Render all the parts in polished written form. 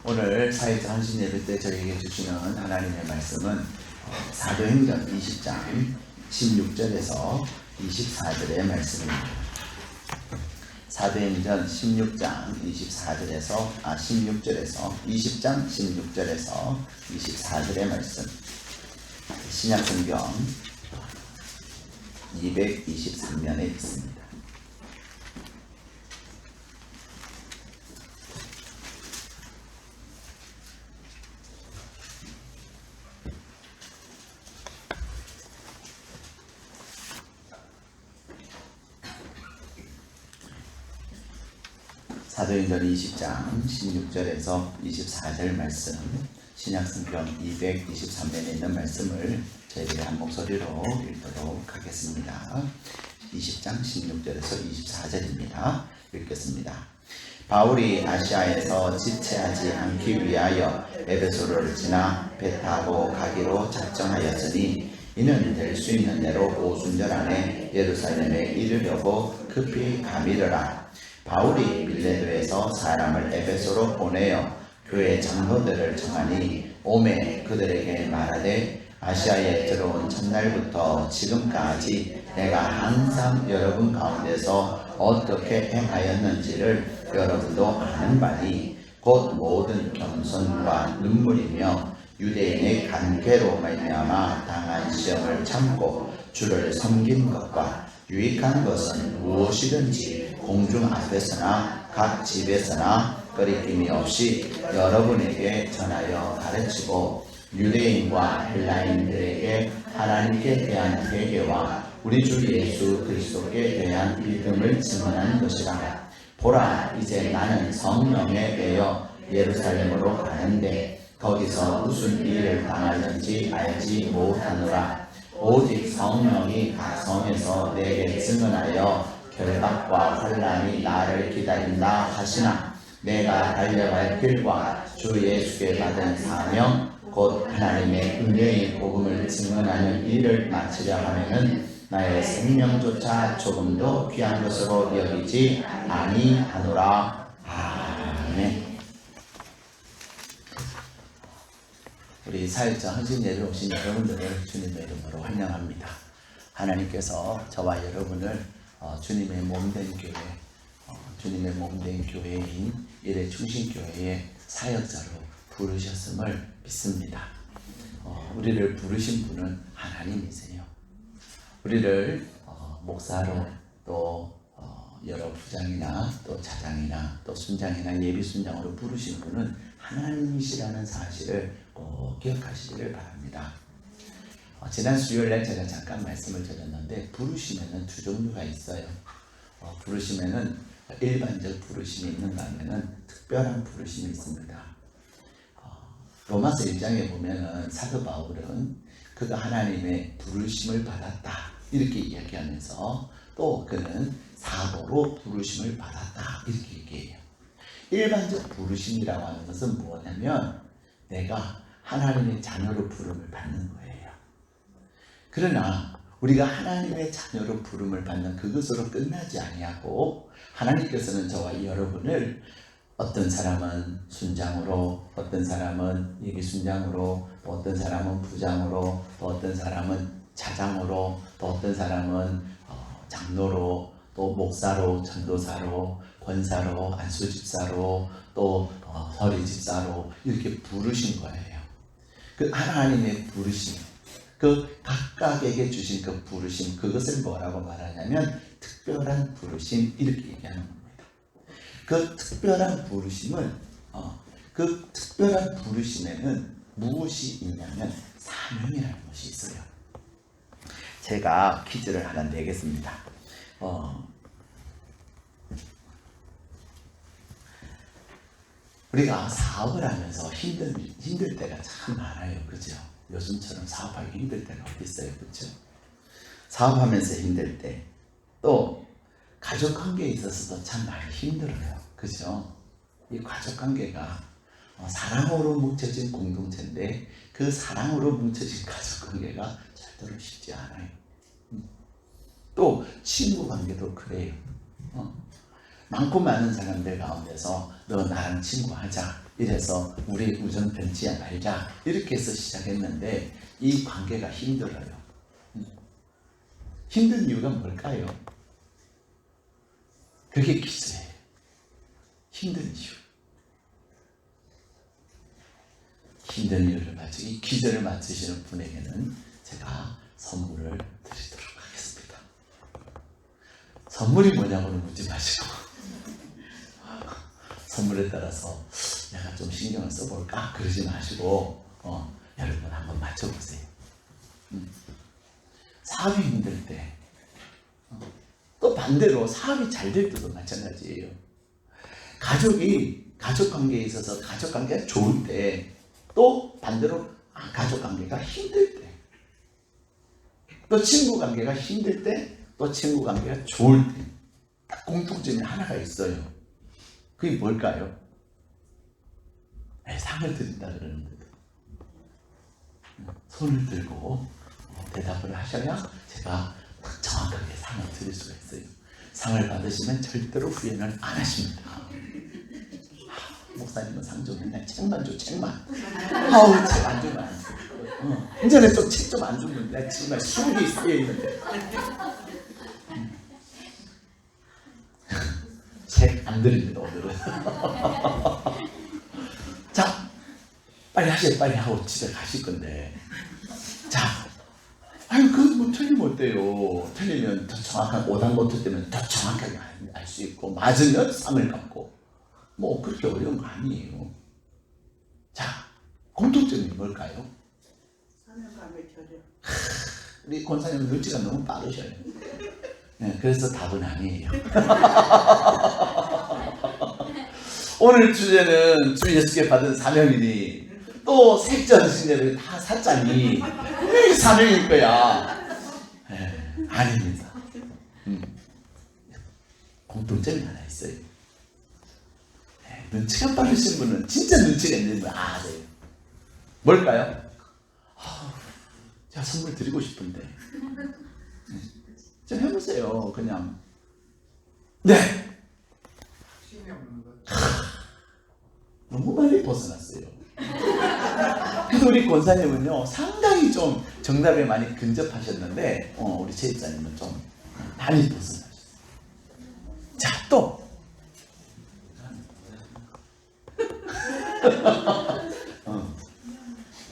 오늘 사회적 헌신 예배 때 저에게 주시는 하나님의 말씀은 사도행전 20장 16절에서 24절의 말씀입니다. 사도행전 16장 16절에서 20장 16절에서 24절의 말씀. 신약성경 223면에 있습니다. 사도행전 20장 16절에서 24절 말씀, 신약성경 223면에 있는 말씀을 저희들이 한 목소리로 읽도록 하겠습니다. 20장 16절에서 24절입니다. 읽겠습니다. 바울이 아시아에서 지체하지 않기 위하여 에베소를 지나 배 타고 가기로 작정하였으니 이는 될 수 있는 대로 오순절 안에 예루살렘에 이르려고 급히 가미르라. 바울이 밀레도에서 사람을 에베소로 보내어 교회 장로들을 청하니 오매 그들에게 말하되 아시아에 들어온 첫날부터 지금까지 내가 항상 여러분 가운데서 어떻게 행하였는지를 여러분도 아는 바니 곧 모든 겸손과 눈물이며 유대인의 간계로 말미암아 당한 시험을 참고 주를 섬긴 것과 유익한 것은 무엇이든지 공중 앞에서나 각 집에서나 거리낌이 없이 여러분에게 전하여 가르치고 유대인과 헬라인들에게 하나님께 대한 회개와 우리 주 예수 그리스도께 대한 믿음을 증언한 것이라. 보라, 이제 나는 성령에 의하여 예루살렘으로 가는데 거기서 무슨 일을 당할는지 알지 못하노라. 오직 성령이 각 성에서 내게 증언하여 결박과 환난이 나를 기다린다 하시나 내가 달려갈 길과 주 예수께 받은 사명 곧 하나님의 은혜의 복음을 증언하는 일을 마치려 하면은 나의 생명조차 조금도 귀한 것으로 여기지 아니하노라. 아멘. 우리 사역자 헌신 예배로 오신 여러분들을 주님의 이름으로 환영합니다. 하나님께서 저와 여러분을 주님의 몸된 교회, 주님의 몸된 교회인 일의 중심교회의 사역자로 부르셨음을 믿습니다. 우리를 부르신 분은 하나님이세요. 우리를 목사로 또 여러 부장이나 또 차장이나 또 순장이나 예비순장으로 부르신 분은 하나님이시라는 사실을 꼭 기억하시기를 바랍니다. 지난 수요일날 제가 잠깐 말씀을 드렸는데 부르심에는 두 종류가 있어요. 부르심에는 일반적 부르심이 있는가 하면은 특별한 부르심이 있습니다. 로마서 1장에 보면은 사도 바울은 그가 하나님의 부르심을 받았다 이렇게 이야기하면서 또 그는 사도로 부르심을 받았다 이렇게 얘기해요. 일반적 부르심이라고 하는 것은 뭐냐면 내가 하나님의 자녀로 부름을 받는 거예요. 그러나 우리가 하나님의 자녀로 부름을 받는 그것으로 끝나지 아니하고 하나님께서는 저와 여러분을 어떤 사람은 순장으로, 어떤 사람은 예비순장으로, 또 어떤 사람은 부장으로, 또 어떤 사람은 차장으로, 또 어떤 사람은 장로로, 또 목사로, 전도사로, 권사로, 안수집사로, 또 서리집사로 이렇게 부르신 거예요. 그 하나님의 부르심, 그 각각에게 주신 그 부르심, 그것을 뭐라고 말하냐면 특별한 부르심 이렇게 얘기하는 겁니다. 그 특별한 부르심은 그 특별한 부르심에는 무엇이 있냐면 사명이라는 것이 있어요. 제가 퀴즈를 하나 내겠습니다. 우리가 사업을 하면서 힘들 때가 참 많아요. 그죠? 요즘처럼 사업하기 힘들 때가 어디 있어요. 그죠? 사업하면서 힘들 때, 또 가족관계에 있어서도 참 많이 힘들어요. 그죠? 이 가족관계가 사랑으로 뭉쳐진 공동체인데 그 사랑으로 뭉쳐진 가족관계가 절대로 쉽지 않아요. 또 친구관계도 그래요. 많고 많은 사람들 가운데서 너 나랑 친구하자. 이래서 우리 우정 변치 말자. 이렇게 해서 시작했는데 이 관계가 힘들어요. 힘든 이유가 뭘까요? 그게 기저예요. 힘든 이유. 힘든 이유를 맞추고 이 기저를 맞추시는 분에게는 제가 선물을 드리도록 하겠습니다. 선물이 뭐냐고는 묻지 마시고 선물에 따라서 내가 좀 신경을 써볼까? 그러지 마시고 여러분 한번 맞춰보세요. 사업이 힘들 때 또 반대로 사업이 잘 될 때도 마찬가지예요. 가족 관계에 있어서 가족 관계가 좋을 때 또 반대로 가족 관계가 힘들 때 또 친구 관계가 힘들 때 또 친구 관계가 좋을 때 공통점이 하나가 있어요. 그게 뭘까요? 상을 드린다 그러는 거예요. 손을 들고 대답을 하셔야 제가 정확하게 상을 드릴 수가 있어요. 상을 받으시면 절대로 후회는 안 하십니다. 목사님은 상 좀 맨날 책만 줘, 책만. 아우, 책 안 주면 안 돼. 이제는 좀 책 좀 안 주면 내 정말 20개 쌓여 있는데. 책 안 드립니다, 오늘은. 자, 빨리 하세요. 빨리 하고 집에 가실 건데. 자, 아유, 그거 뭐 틀리면 어때요? 틀리면 더 정확한, 오답노트 때문에 더 정확하게 알 수 있고, 맞으면 상을 받고. 뭐, 그렇게 어려운 거 아니에요. 자, 공통점이 뭘까요? 사명감을 겨려. 우리 권사님은 눈치가 너무 빠르셔요. 네, 그래서 답은 아니에요. 오늘 주제는 주 예수께 받은 사명이니 또 색전 신제를 다 샀자니 분명히 사명일 거야. 네, 아닙니다. 공통점이 하나 있어요. 네, 눈치가 빠르신 분은 진짜 눈치가 있는 분 아세요. 뭘까요? 제가 선물 드리고 싶은데 좀 해보세요. 그냥 네. 너무 많이 벗어났어요. 그래도 우리 권사님은요 상당히 좀 정답에 많이 근접하셨는데 우리 제입사님은 좀 많이 벗어나셨어요. 자, 또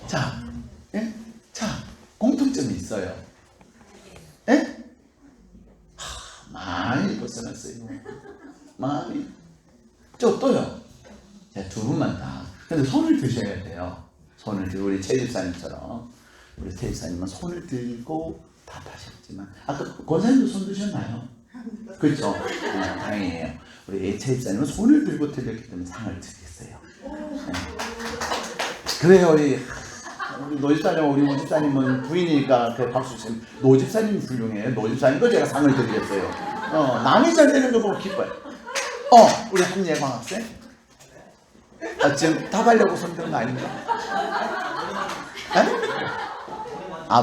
자, 예? 자, 공통점이 있어요. 예? 많이 벗어났어요. 많이. 또요. 자, 두 분만 다. 근데 손을 드셔야 돼요. 손을 들고 우리 최 집사님처럼. 우리 최 집사님은 손을 들고 답하셨지만 아까 권사님도 손 드셨나요? 그렇죠. 다행이에요. 우리 최 집사님은 손을 들고 드렸기 때문에 상을 드리겠어요. 네. 그래요. 우리 노집사님, 우리 오집사님은 부인이니까 그 박수 치면 노집사님이 훌륭해요. 노집사님도 제가 상을 드리겠어요. 남이 잘 되는 거 보고 기뻐요. 우리 한예광 학생? 지금 답하려고 손 드는 거 아닌가?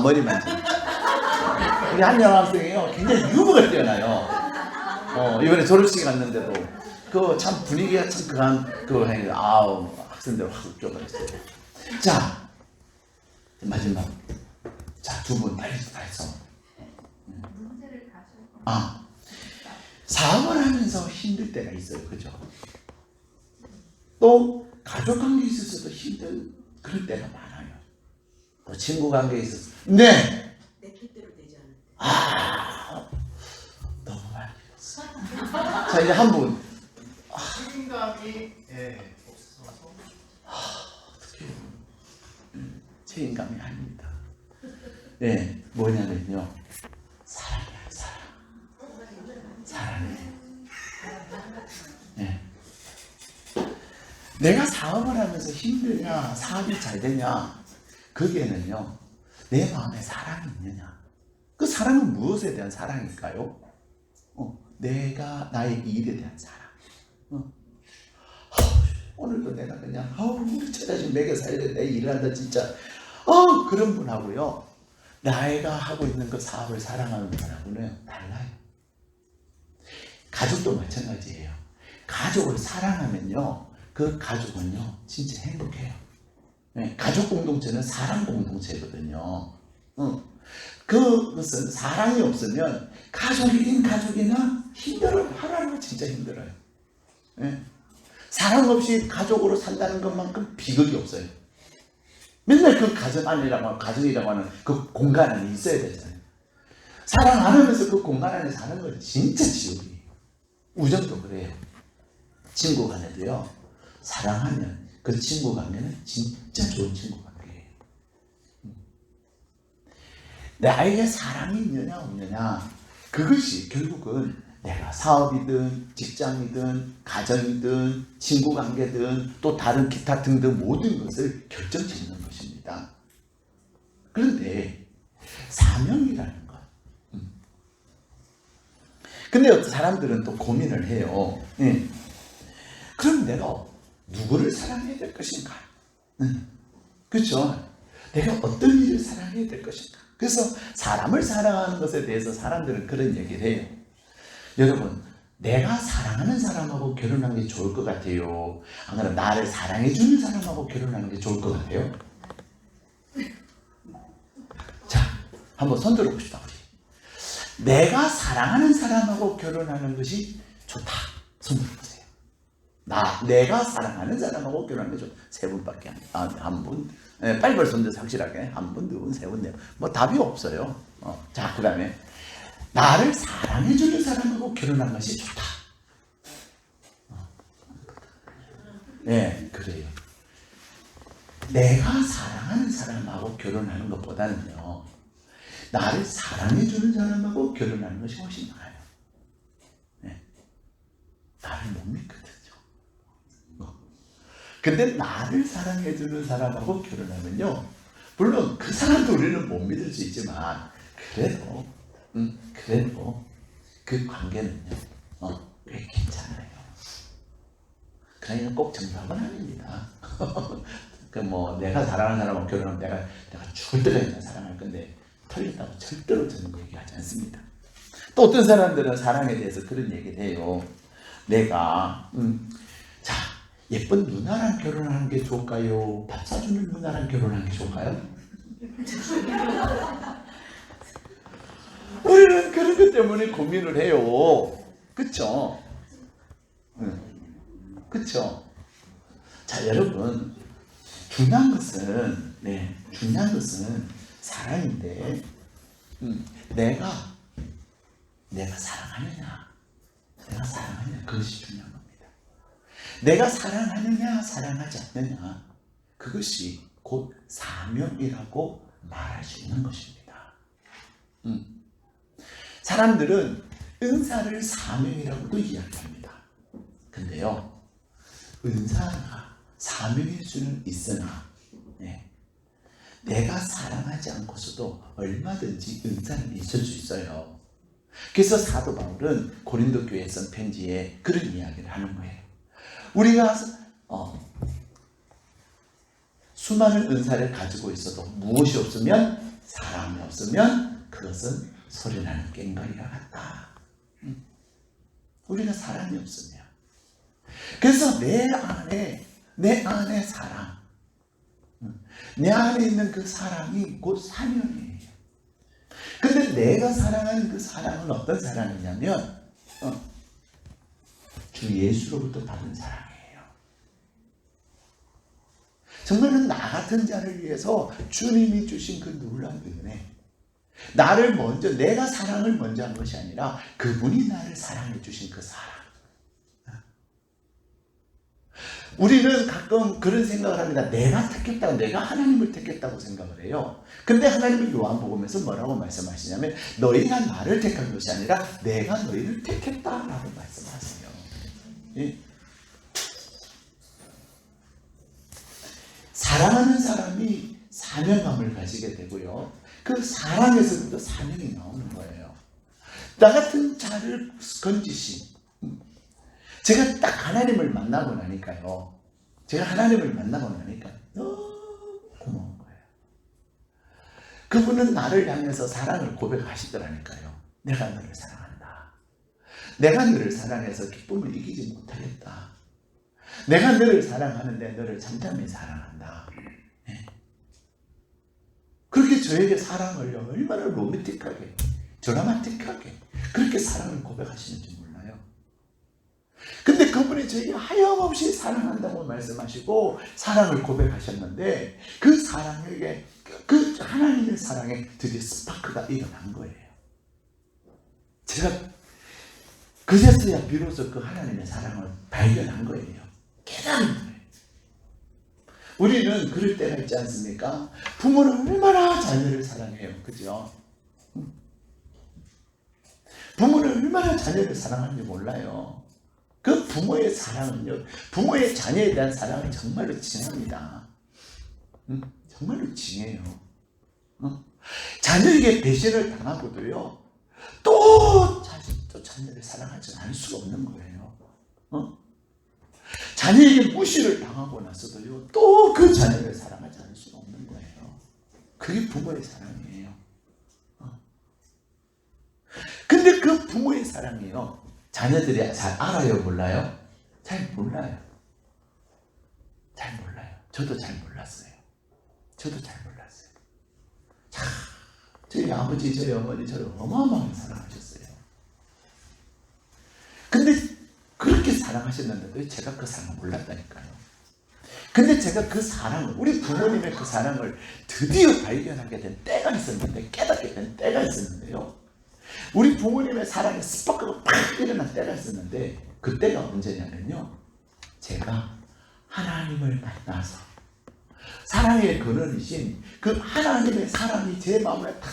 머리 만지. 우리 한예광 학생이요. 굉장히 유머가 뛰어나요. 이번에 졸업식 갔는데도 그 참 분위기가 참 그거 하니까 학생들 확 웃겨버렸어요. 자, 마지막. 자, 두 분 빨리 가서. 사업을 하면서 힘들 때가 있어요. 그죠? 또 가족 관계에 있어서도 힘든 그런 때가 많아요. 또 친구 관계에 있어서 네. 내 뜻대로 되지 않을 때. 너무 많이 들었어. 자, 이제 한 분. 책임감이 없어서 어떻게 책임감이 아닙니다. 네, 뭐냐면요. 사랑이야, 사랑. 사랑해. 네. 내가 사업을 하면서 힘드냐, 사업이 잘 되냐, 거기에는요, 내 마음에 사랑이 있느냐. 그 사랑은 무엇에 대한 사랑일까요? 내가 나의 일에 대한 사랑. 오늘도 내가 그냥 제 자신 먹여 살려 내 일을 한다 진짜 그런 분하고요, 내가 하고 있는 그 사업을 사랑하는 분하고는 달라요. 가족도 마찬가지예요. 가족을 사랑하면요, 그 가족은요 진짜 행복해요. 네, 가족 공동체는 사랑 공동체거든요. 그것은 사랑이 없으면 가족이긴 가족이나 힘들어요. 하루하루가 진짜 힘들어요. 네. 사랑 없이 가족으로 산다는 것만큼 비극이 없어요. 맨날 그 가정이라고 하는 그 공간 안에 있어야 되잖아요. 사랑 안 하면서 그 공간 안에 사는 건 진짜 지옥이에요. 우정도 그래요. 친구 간에도요, 사랑하면 그 친구 관계는 진짜 좋은 친구 관계예요. 나에게 사랑이 있느냐 없느냐, 그것이 결국은 내가 사업이든 직장이든 가정이든 친구 관계든 또 다른 기타 등등 모든 것을 결정짓는 것입니다. 그런데 사명이라는 것. 근데 어떤 사람들은 또 고민을 해요. 그럼 내가 누구를 사랑해야 될 것인가? 그렇죠? 내가 어떤 일을 사랑해야 될 것인가? 그래서 사람을 사랑하는 것에 대해서 사람들은 그런 얘기를 해요. 여러분, 내가 사랑하는 사람하고 결혼하는 게 좋을 것 같아요? 안 그러면 나를 사랑해주는 사람하고 결혼하는 게 좋을 것 같아요? 자, 한번 손 들어봅시다. 우리. 내가 사랑하는 사람하고 결혼하는 것이 좋다. 손 들어보세요. 내가 사랑하는 사람하고 결혼하는 게 좋다. 세 분밖에 한 분. 네, 빨리 손 들어서 확실하게. 한 분, 두 분, 세 분, 네 분. 뭐 답이 없어요. 자, 그 다음에 나를 사랑해주는 사람하고 결혼하는 것이 좋다. 네, 그래요. 내가 사랑하는 사람하고 결혼하는 것보다는요, 나를 사랑해주는 사람하고 결혼하는 것이 훨씬 나아요. 네. 나를 못 믿거든요. 근데 나를 사랑해주는 사람하고 결혼하면요, 물론 그 사람도 우리는 못 믿을 수 있지만, 그래도 그 관계는요, 꽤 괜찮아요. 그러니까 꼭 정답은 아닙니다. 내가 사랑하는 사람하고 결혼하면 내가 죽을 때까지 사랑할 건데, 틀렸다고 절대로 저는 얘기하지 않습니다. 또 어떤 사람들은 사랑에 대해서 그런 얘기를 해요. 내가, 자, 예쁜 누나랑 결혼하는 게 좋을까요? 밥 사주는 누나랑 결혼하는 게 좋을까요? 우리는 그런 것 때문에 고민을 해요. 그쵸? 그쵸? 자, 여러분, 중요한 것은 사랑인데, 내가 사랑하느냐, 그것이 중요한 겁니다. 내가 사랑하느냐, 사랑하지 않느냐, 그것이 곧 사명이라고 말할 수 있는 것입니다. 사람들은 은사를 사명이라고도 이야기합니다. 근데요, 은사가 사명일 수는 있으나, 내가 사랑하지 않고서도 얼마든지 은사는 있을 수 있어요. 그래서 사도 바울은 고린도 교회에 쓴 편지에 그런 이야기를 하는 거예요. 우리가 수많은 은사를 가지고 있어도 무엇이 없으면, 사랑이 없으면 그것은 소리나는 꽹과리와 같다. 우리가 사랑이 없으면. 그래서 내 안에 사랑, 내 안에 있는 그 사랑이 곧 사명이에요. 근데 내가 사랑하는 그 사랑은 어떤 사랑이냐면, 주 예수로부터 받은 사랑이에요. 정말은 나 같은 자를 위해서 주님이 주신 그 놀라운 은혜, 내가 사랑을 먼저 한 것이 아니라 그분이 나를 사랑해 주신 그 사랑. 우리는 가끔 그런 생각을 합니다. 내가 하나님을 택했다고 생각을 해요. 근데 하나님은 요한복음에서 뭐라고 말씀하시냐면, 너희가 나를 택한 것이 아니라 내가 너희를 택했다라고 말씀하세요. 예? 사랑하는 사람이 사명감을 가지게 되고요, 그 사랑에서부터 사명이 나오는 거예요. 나 같은 자를 건지신, 제가 딱 하나님을 만나고 나니까요, 너무 고마운 거예요. 그분은 나를 향해서 사랑을 고백하시더라니까요. 내가 너를 사랑한다. 내가 너를 사랑해서 기쁨을 이기지 못하겠다. 내가 너를 사랑하는데 너를 잠잠히 사랑한다. 네. 그렇게 저에게 사랑을 얼마나 로맨틱하게, 드라마틱하게 그렇게 사랑을 고백하시는지 몰라요. 근데 그분이 저에게 하염없이 사랑한다고 말씀하시고 사랑을 고백하셨는데 그 사랑에게, 그 하나님의 사랑에 드디어 스파크가 일어난 거예요. 제가 그제서야 비로소 그 하나님의 사랑을 발견한 거예요. 깨달은 거예요. 우리는 그럴 때가 있지 않습니까? 부모는 얼마나 자녀를 사랑해요. 그죠? 부모는 얼마나 자녀를 사랑하는지 몰라요. 그 부모의 사랑은요, 부모의 자녀에 대한 사랑은 정말로 진합니다. 정말로 진해요. 자녀에게 배신을 당하고도요, 또 자녀를 사랑하지 않을 수가 없는 거예요. 자녀에게 무시를 당하고 나서도요, 또 그 자녀를 사랑하지 않을 수가 없는 거예요. 그게 부모의 사랑이에요. 근데 그 부모의 사랑이요, 자녀들이 잘 알아요, 몰라요? 잘 몰라요. 잘 몰라요. 저도 잘 몰랐어요. 저도 잘 몰랐어요. 참, 저희 아버지, 저희 어머니 저를 어마어마하게 사랑하셨어요. 근데 그렇게 사랑하셨는데도 제가 그 사랑을 몰랐다니까요. 근데 제가 그 사랑을, 우리 부모님의 그 사랑을 드디어 발견하게 된 때가 있었는데, 깨닫게 된 때가 있었는데요. 우리 부모님의 사랑에 스파크가 팍 일어난 때가 있었는데, 그 때가 언제냐면요, 제가 하나님을 만나서 사랑의 근원이신 그 하나님의 사랑이 제 마음에 탁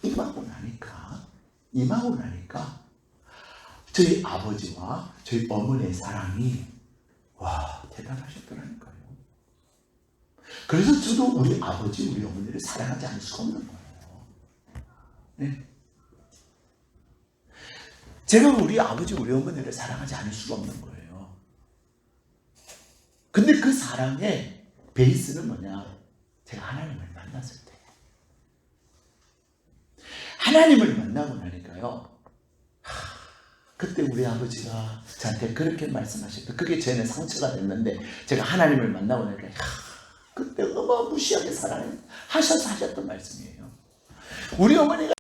임하고 나니까 저희 아버지와 저희 어머니의 사랑이 와, 대단하셨더라니까요. 그래서 저도 우리 아버지, 우리 어머니를 사랑하지 않을 수가 없는 거예요. 네. 제가 우리 아버지, 우리 어머니를 사랑하지 않을 수가 없는 거예요. 근데 그 사랑의 베이스는 뭐냐? 제가 하나님을 만났을 때. 하나님을 만나고 나니까요, 그때 우리 아버지가 저한테 그렇게 말씀하셨고, 그게 저에는 상처가 됐는데, 제가 하나님을 만나고 나니까 그때 어마무시하게 사랑하셔서 하셨던 말씀이에요. 우리 어머니가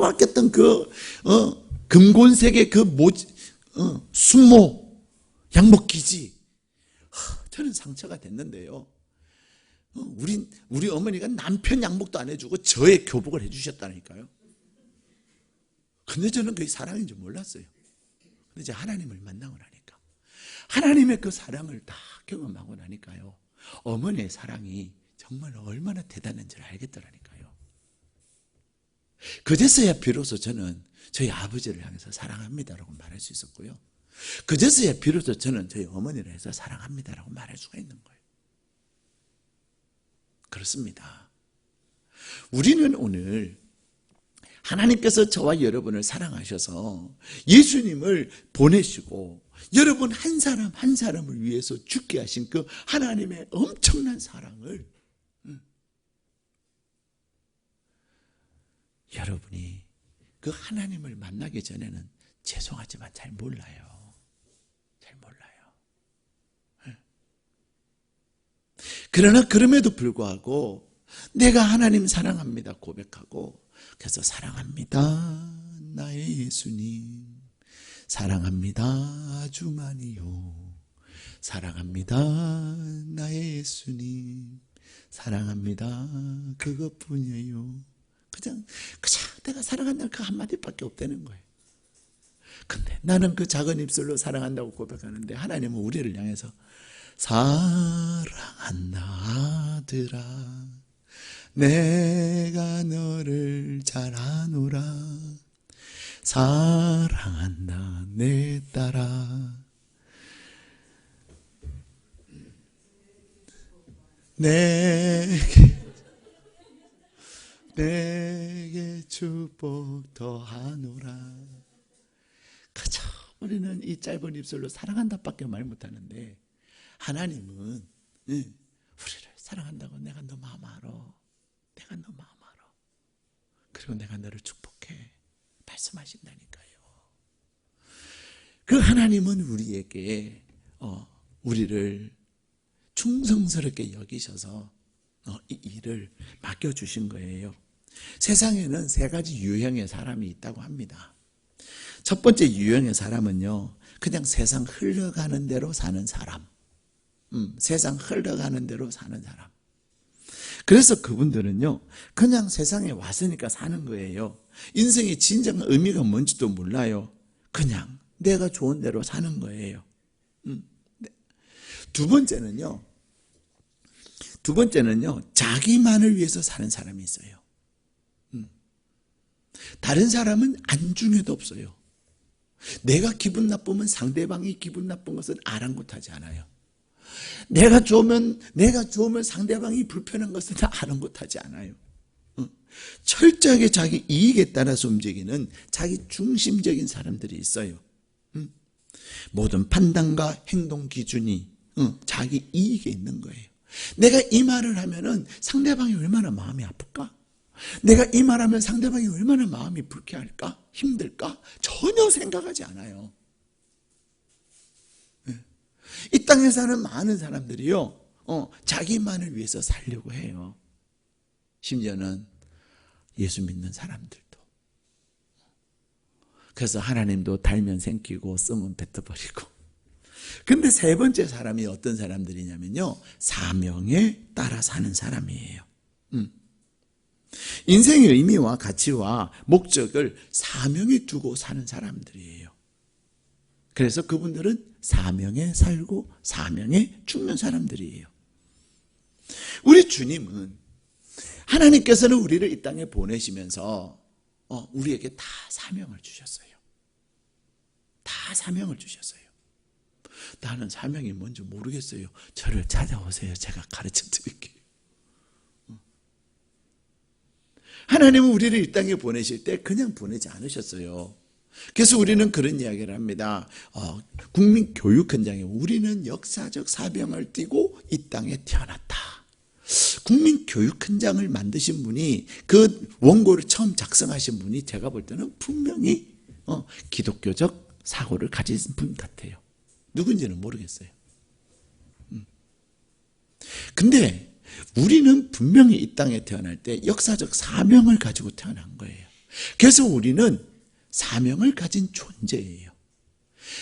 아꼈던 그 금곤색의 그 순모 양복기지, 저는 상처가 됐는데요, 우리 어머니가 남편 양복도 안 해주고 저의 교복을 해주셨다니까요. 근데 저는 그게 사랑인 줄 몰랐어요. 근데 이제 하나님을 만나고 나니까, 하나님의 그 사랑을 다 경험하고 나니까요, 어머니의 사랑이 정말 얼마나 대단한지를 알겠더라니까요. 그제서야 비로소 저는 저희 아버지를 향해서 사랑합니다라고 말할 수 있었고요, 그제서야 비로소 저는 저희 어머니를 해서 사랑합니다라고 말할 수가 있는 거예요. 그렇습니다. 우리는 오늘 하나님께서 저와 여러분을 사랑하셔서 예수님을 보내시고 여러분 한 사람 한 사람을 위해서 죽게 하신 그 하나님의 엄청난 사랑을 여러분이 그 하나님을 만나기 전에는 죄송하지만 잘 몰라요. 잘 몰라요. 그러나 그럼에도 불구하고 내가 하나님 사랑합니다 고백하고, 그래서 사랑합니다 나의 예수님, 사랑합니다 아주 많이요, 사랑합니다 나의 예수님, 사랑합니다 그것뿐이에요. 그냥 내가 사랑한다는 그 한마디밖에 없다는 거예요. 근데 나는 그 작은 입술로 사랑한다고 고백하는데 하나님은 우리를 향해서 사랑한다 아들아 내가 너를 잘 아노라, 사랑한다 내 딸아 내게 축복 더하노라. 그저 우리는 이 짧은 입술로 사랑한다밖에 말 못하는데 하나님은 우리를 사랑한다고 내가 너 마음 알아, 내가 너 마음 알아, 그리고 내가 너를 축복해 말씀하신다니까요. 그 하나님은 우리에게 우리를 충성스럽게 여기셔서 이 일을 맡겨주신 거예요. 세상에는 세 가지 유형의 사람이 있다고 합니다. 첫 번째 유형의 사람은요, 그냥 세상 흘러가는 대로 사는 사람. 세상 흘러가는 대로 사는 사람. 그래서 그분들은요, 그냥 세상에 왔으니까 사는 거예요. 인생의 진정한 의미가 뭔지도 몰라요. 그냥 내가 좋은 대로 사는 거예요. 두 번째는요, 자기만을 위해서 사는 사람이 있어요. 다른 사람은 안중에도 없어요. 내가 기분 나쁘면 상대방이 기분 나쁜 것은 아랑곳하지 않아요. 내가 좋으면 상대방이 불편한 것은 아랑곳하지 않아요. 철저하게 자기 이익에 따라서 움직이는 자기 중심적인 사람들이 있어요. 모든 판단과 행동 기준이 자기 이익에 있는 거예요. 내가 이 말을 하면은 상대방이 얼마나 마음이 아플까? 내가 이 말하면 상대방이 얼마나 마음이 불쾌할까? 힘들까? 전혀 생각하지 않아요. 이 땅에 사는 많은 사람들이요, 자기만을 위해서 살려고 해요. 심지어는 예수 믿는 사람들도. 그래서 하나님도 달면 생기고 쓰면 뱉어버리고. 근데 세 번째 사람이 어떤 사람들이냐면요, 사명에 따라 사는 사람이에요. 인생의 의미와 가치와 목적을 사명에 두고 사는 사람들이에요. 그래서 그분들은 사명에 살고 사명에 죽는 사람들이에요. 우리 주님은, 하나님께서는 우리를 이 땅에 보내시면서 우리에게 다 사명을 주셨어요. 다 사명을 주셨어요. 나는 사명이 뭔지 모르겠어요. 저를 찾아오세요. 제가 가르쳐 드릴게요. 하나님은 우리를 이 땅에 보내실 때 그냥 보내지 않으셨어요. 그래서 우리는 그런 이야기를 합니다. 국민교육 현장에 우리는 역사적 사명을 띠고 이 땅에 태어났다. 국민교육 현장을 만드신 분이, 그 원고를 처음 작성하신 분이 제가 볼 때는 분명히 기독교적 사고를 가진 분 같아요. 누군지는 모르겠어요. 근데 우리는 분명히 이 땅에 태어날 때 역사적 사명을 가지고 태어난 거예요. 그래서 우리는 사명을 가진 존재예요.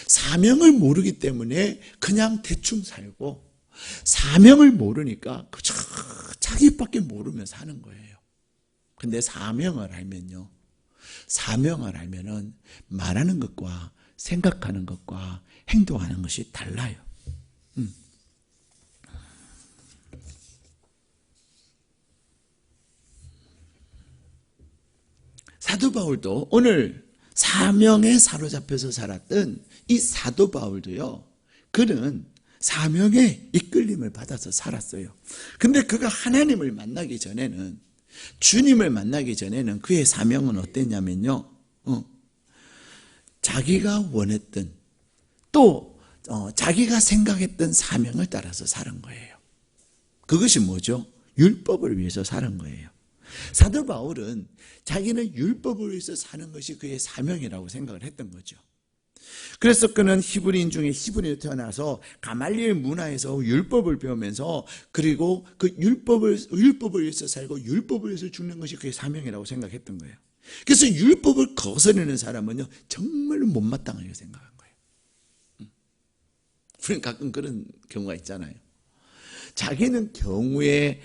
사명을 모르기 때문에 그냥 대충 살고, 사명을 모르니까 자기밖에 모르며 사는 거예요. 근데 사명을 알면요, 사명을 알면은 말하는 것과 생각하는 것과 행동하는 것이 달라요. 사도 바울도, 오늘 사명에 사로잡혀서 살았던 이 사도 바울도요, 그는 사명에 이끌림을 받아서 살았어요. 근데 그가 하나님을 만나기 전에는, 주님을 만나기 전에는 그의 사명은 어땠냐면요, 자기가 원했던, 또 자기가 생각했던 사명을 따라서 사는 거예요. 그것이 뭐죠? 율법을 위해서 사는 거예요. 사도 바울은 자기는 율법을 위해서 사는 것이 그의 사명이라고 생각을 했던 거죠. 그래서 그는 히브리인 중에 히브리로 태어나서 가말리엘 문화에서 율법을 배우면서, 그리고 그 율법을 위해서 살고 율법을 위해서 죽는 것이 그의 사명이라고 생각했던 거예요. 그래서 율법을 거스르는 사람은요, 정말로 못마땅하게 생각한 거예요. 우리는 가끔 그런 경우가 있잖아요. 자기는 경우에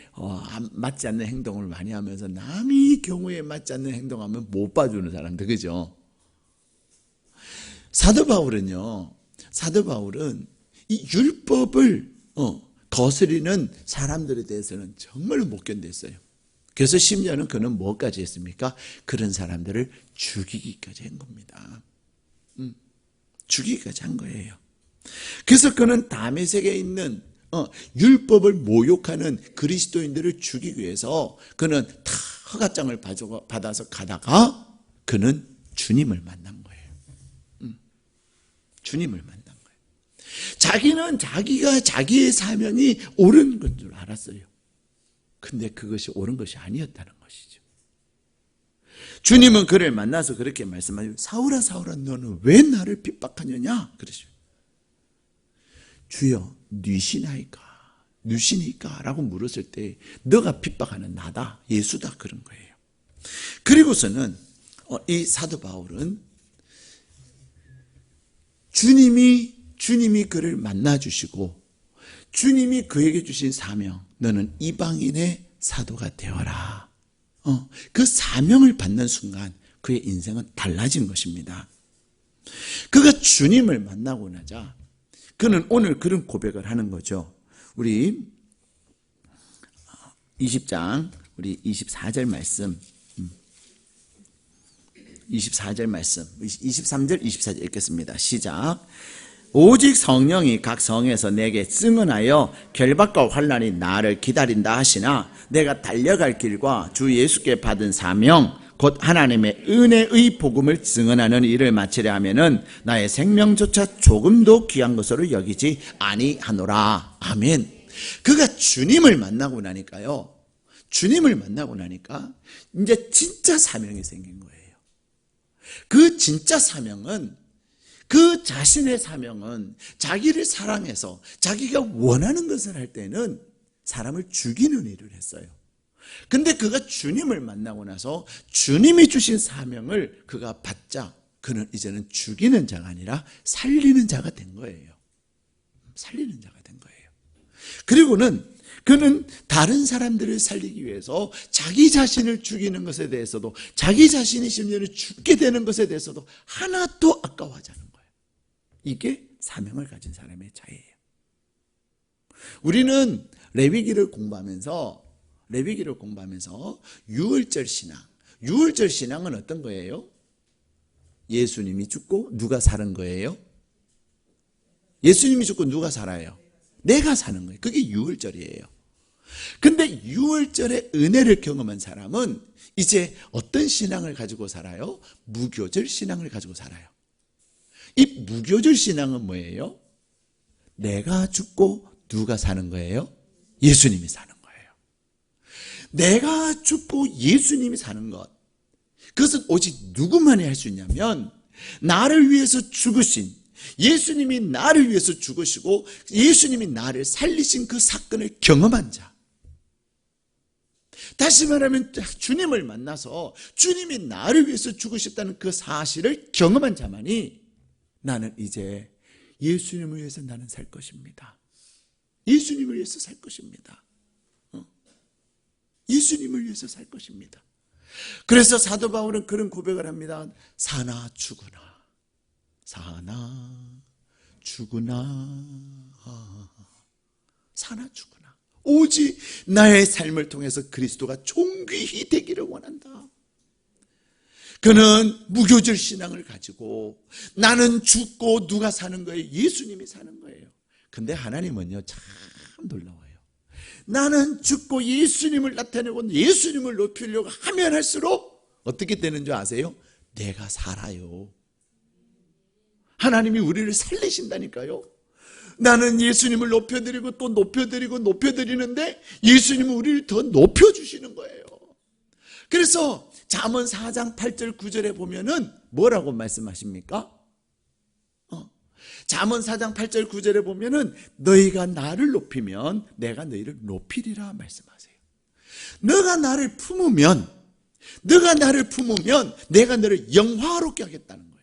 맞지 않는 행동을 많이 하면서 남이 경우에 맞지 않는 행동하면 못 봐주는 사람들, 그죠? 사도 바울은 이 율법을 거스리는 사람들에 대해서는 정말로 못 견뎠어요. 그래서 심지어는 그는 뭐까지 했습니까? 그런 사람들을 죽이기까지 한 겁니다. 죽이기까지 한 거예요. 그래서 그는 다메섹에 있는 율법을 모욕하는 그리스도인들을 죽이기 위해서 그는 다 허가장을 받아서 가다가 그는 주님을 만난 거예요. 주님을 만난 거예요. 자기는 자기의 사명이 옳은 건 줄 알았어요. 근데 그것이 옳은 것이 아니었다는 것이죠. 주님은 그를 만나서 그렇게 말씀하시고 사울아 사울아 너는 왜 나를 핍박하느냐 그러시오. 주여 누시나이까 누시니까 라고 물었을 때 너가 핍박하는 나다 예수다 그런 거예요. 그리고서는 이 사도 바울은 주님이 그를 만나주시고 주님이 그에게 주신 사명 너는 이방인의 사도가 되어라. 그 사명을 받는 순간 그의 인생은 달라진 것입니다. 그가 주님을 만나고 나자 그는 오늘 그런 고백을 하는 거죠. 우리 20장 우리 24절 말씀 24절 말씀 23절 24절 읽겠습니다. 시작. 오직 성령이 각 성에서 내게 증언하여 결박과 환난이 나를 기다린다 하시나 내가 달려갈 길과 주 예수께 받은 사명 곧 하나님의 은혜의 복음을 증언하는 일을 마치려 하면은 나의 생명조차 조금도 귀한 것으로 여기지 아니하노라. 아멘. 그가 주님을 만나고 나니까요. 주님을 만나고 나니까 이제 진짜 사명이 생긴 거예요. 그 진짜 사명은 그 자신의 사명은 자기를 사랑해서 자기가 원하는 것을 할 때는 사람을 죽이는 일을 했어요. 근데 그가 주님을 만나고 나서 주님이 주신 사명을 그가 받자 그는 이제는 죽이는 자가 아니라 살리는 자가 된 거예요. 살리는 자가 된 거예요. 그리고는 그는 다른 사람들을 살리기 위해서 자기 자신을 죽이는 것에 대해서도 자기 자신이 심지어는 죽게 되는 것에 대해서도 하나도 아까워하지 않은 거예요. 이게 사명을 가진 사람의 차이예요. 우리는 레위기를 공부하면서 유월절 신앙은 어떤 거예요? 예수님이 죽고 누가 사는 거예요? 예수님이 죽고 누가 살아요? 내가 사는 거예요. 그게 유월절이에요. 근데 유월절의 은혜를 경험한 사람은 이제 어떤 신앙을 가지고 살아요? 무교절 신앙을 가지고 살아요. 이 무교절 신앙은 뭐예요? 내가 죽고 누가 사는 거예요? 예수님이 사는 거예요. 내가 죽고 예수님이 사는 것. 그것은 오직 누구만이 할 수 있냐면 나를 위해서 죽으신 예수님이 나를 위해서 죽으시고 예수님이 나를 살리신 그 사건을 경험한 자. 다시 말하면 주님을 만나서 주님이 나를 위해서 죽으셨다는 그 사실을 경험한 자만이 나는 이제 예수님을 위해서 나는 살 것입니다. 예수님을 위해서 살 것입니다. 예수님을 위해서 살 것입니다. 그래서 사도 바울은 그런 고백을 합니다. 사나 죽으나 사나 죽으나 사나 죽으나 오직 나의 삶을 통해서 그리스도가 존귀히 되기를 원한다. 그는 무교절 신앙을 가지고 나는 죽고 누가 사는 거예요? 예수님이 사는 거예요. 근데 하나님은요 참 놀라워요. 나는 죽고 예수님을 나타내고 예수님을 높이려고 하면 할수록 어떻게 되는 줄 아세요? 내가 살아요. 하나님이 우리를 살리신다니까요. 나는 예수님을 높여드리고 또 높여드리는데 예수님은 우리를 더 높여주시는 거예요. 그래서 잠언 4장 8절 9절에 보면은 뭐라고 말씀하십니까? 잠언 4장 8절 9절에 보면은 너희가 나를 높이면 내가 너희를 높이리라 말씀하세요. 너가 나를 품으면 내가 너를 영화롭게 하겠다는 거예요.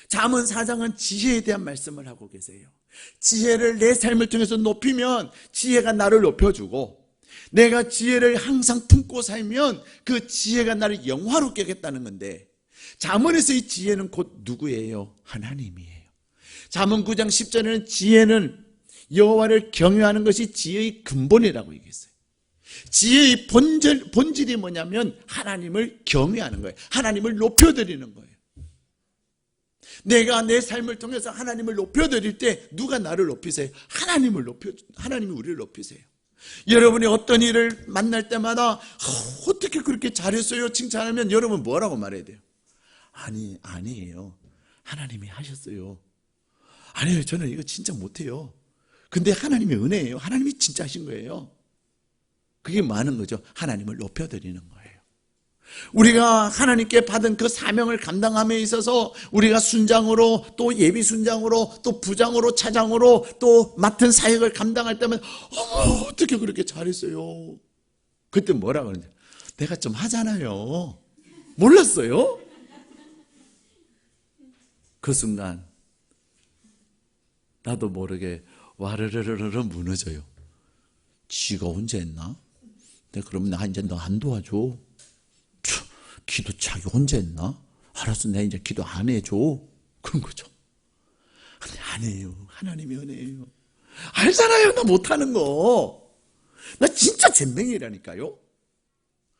잠언 4장은 지혜에 대한 말씀을 하고 계세요. 지혜를 내 삶을 통해서 높이면 지혜가 나를 높여주고 내가 지혜를 항상 품고 살면 그 지혜가 나를 영화롭게 하겠다는 건데 잠언에서 이 지혜는 곧 누구예요? 하나님이에요. 잠언 9장 10절에는 지혜는 여호와를 경외하는 것이 지혜의 근본이라고 얘기했어요. 지혜의 본질이 뭐냐면 하나님을 경외하는 거예요. 하나님을 높여드리는 거예요. 내가 내 삶을 통해서 하나님을 높여드릴 때 누가 나를 높이세요? 하나님이 우리를 높이세요. 여러분이 어떤 일을 만날 때마다 어떻게 그렇게 잘했어요? 칭찬하면 여러분 뭐라고 말해야 돼요? 아니에요. 하나님이 하셨어요. 아니에요. 저는 이거 진짜 못해요. 근데 하나님의 은혜예요. 하나님이 진짜 하신 거예요. 그게 뭐 하는 거죠? 하나님을 높여드리는 거예요. 우리가 하나님께 받은 그 사명을 감당함에 있어서 우리가 순장으로 또 예비 순장으로 또 부장으로 차장으로 또 맡은 사역을 감당할 때면 어머 어떻게 그렇게 잘했어요. 그때 뭐라 그러냐. 내가 좀 하잖아요. 몰랐어요? 그 순간 나도 모르게 와르르르르 무너져요. 지가 언제 했나? 내가 그러면 나 이제 너 안 도와줘. 기도 자기 혼자 했나? 알았어, 내가 이제 기도 안 해줘. 그런 거죠. 근데 안 해요. 하나님이 은혜예요. 알잖아요, 나 못하는 거. 나 진짜 젬병이라니까요.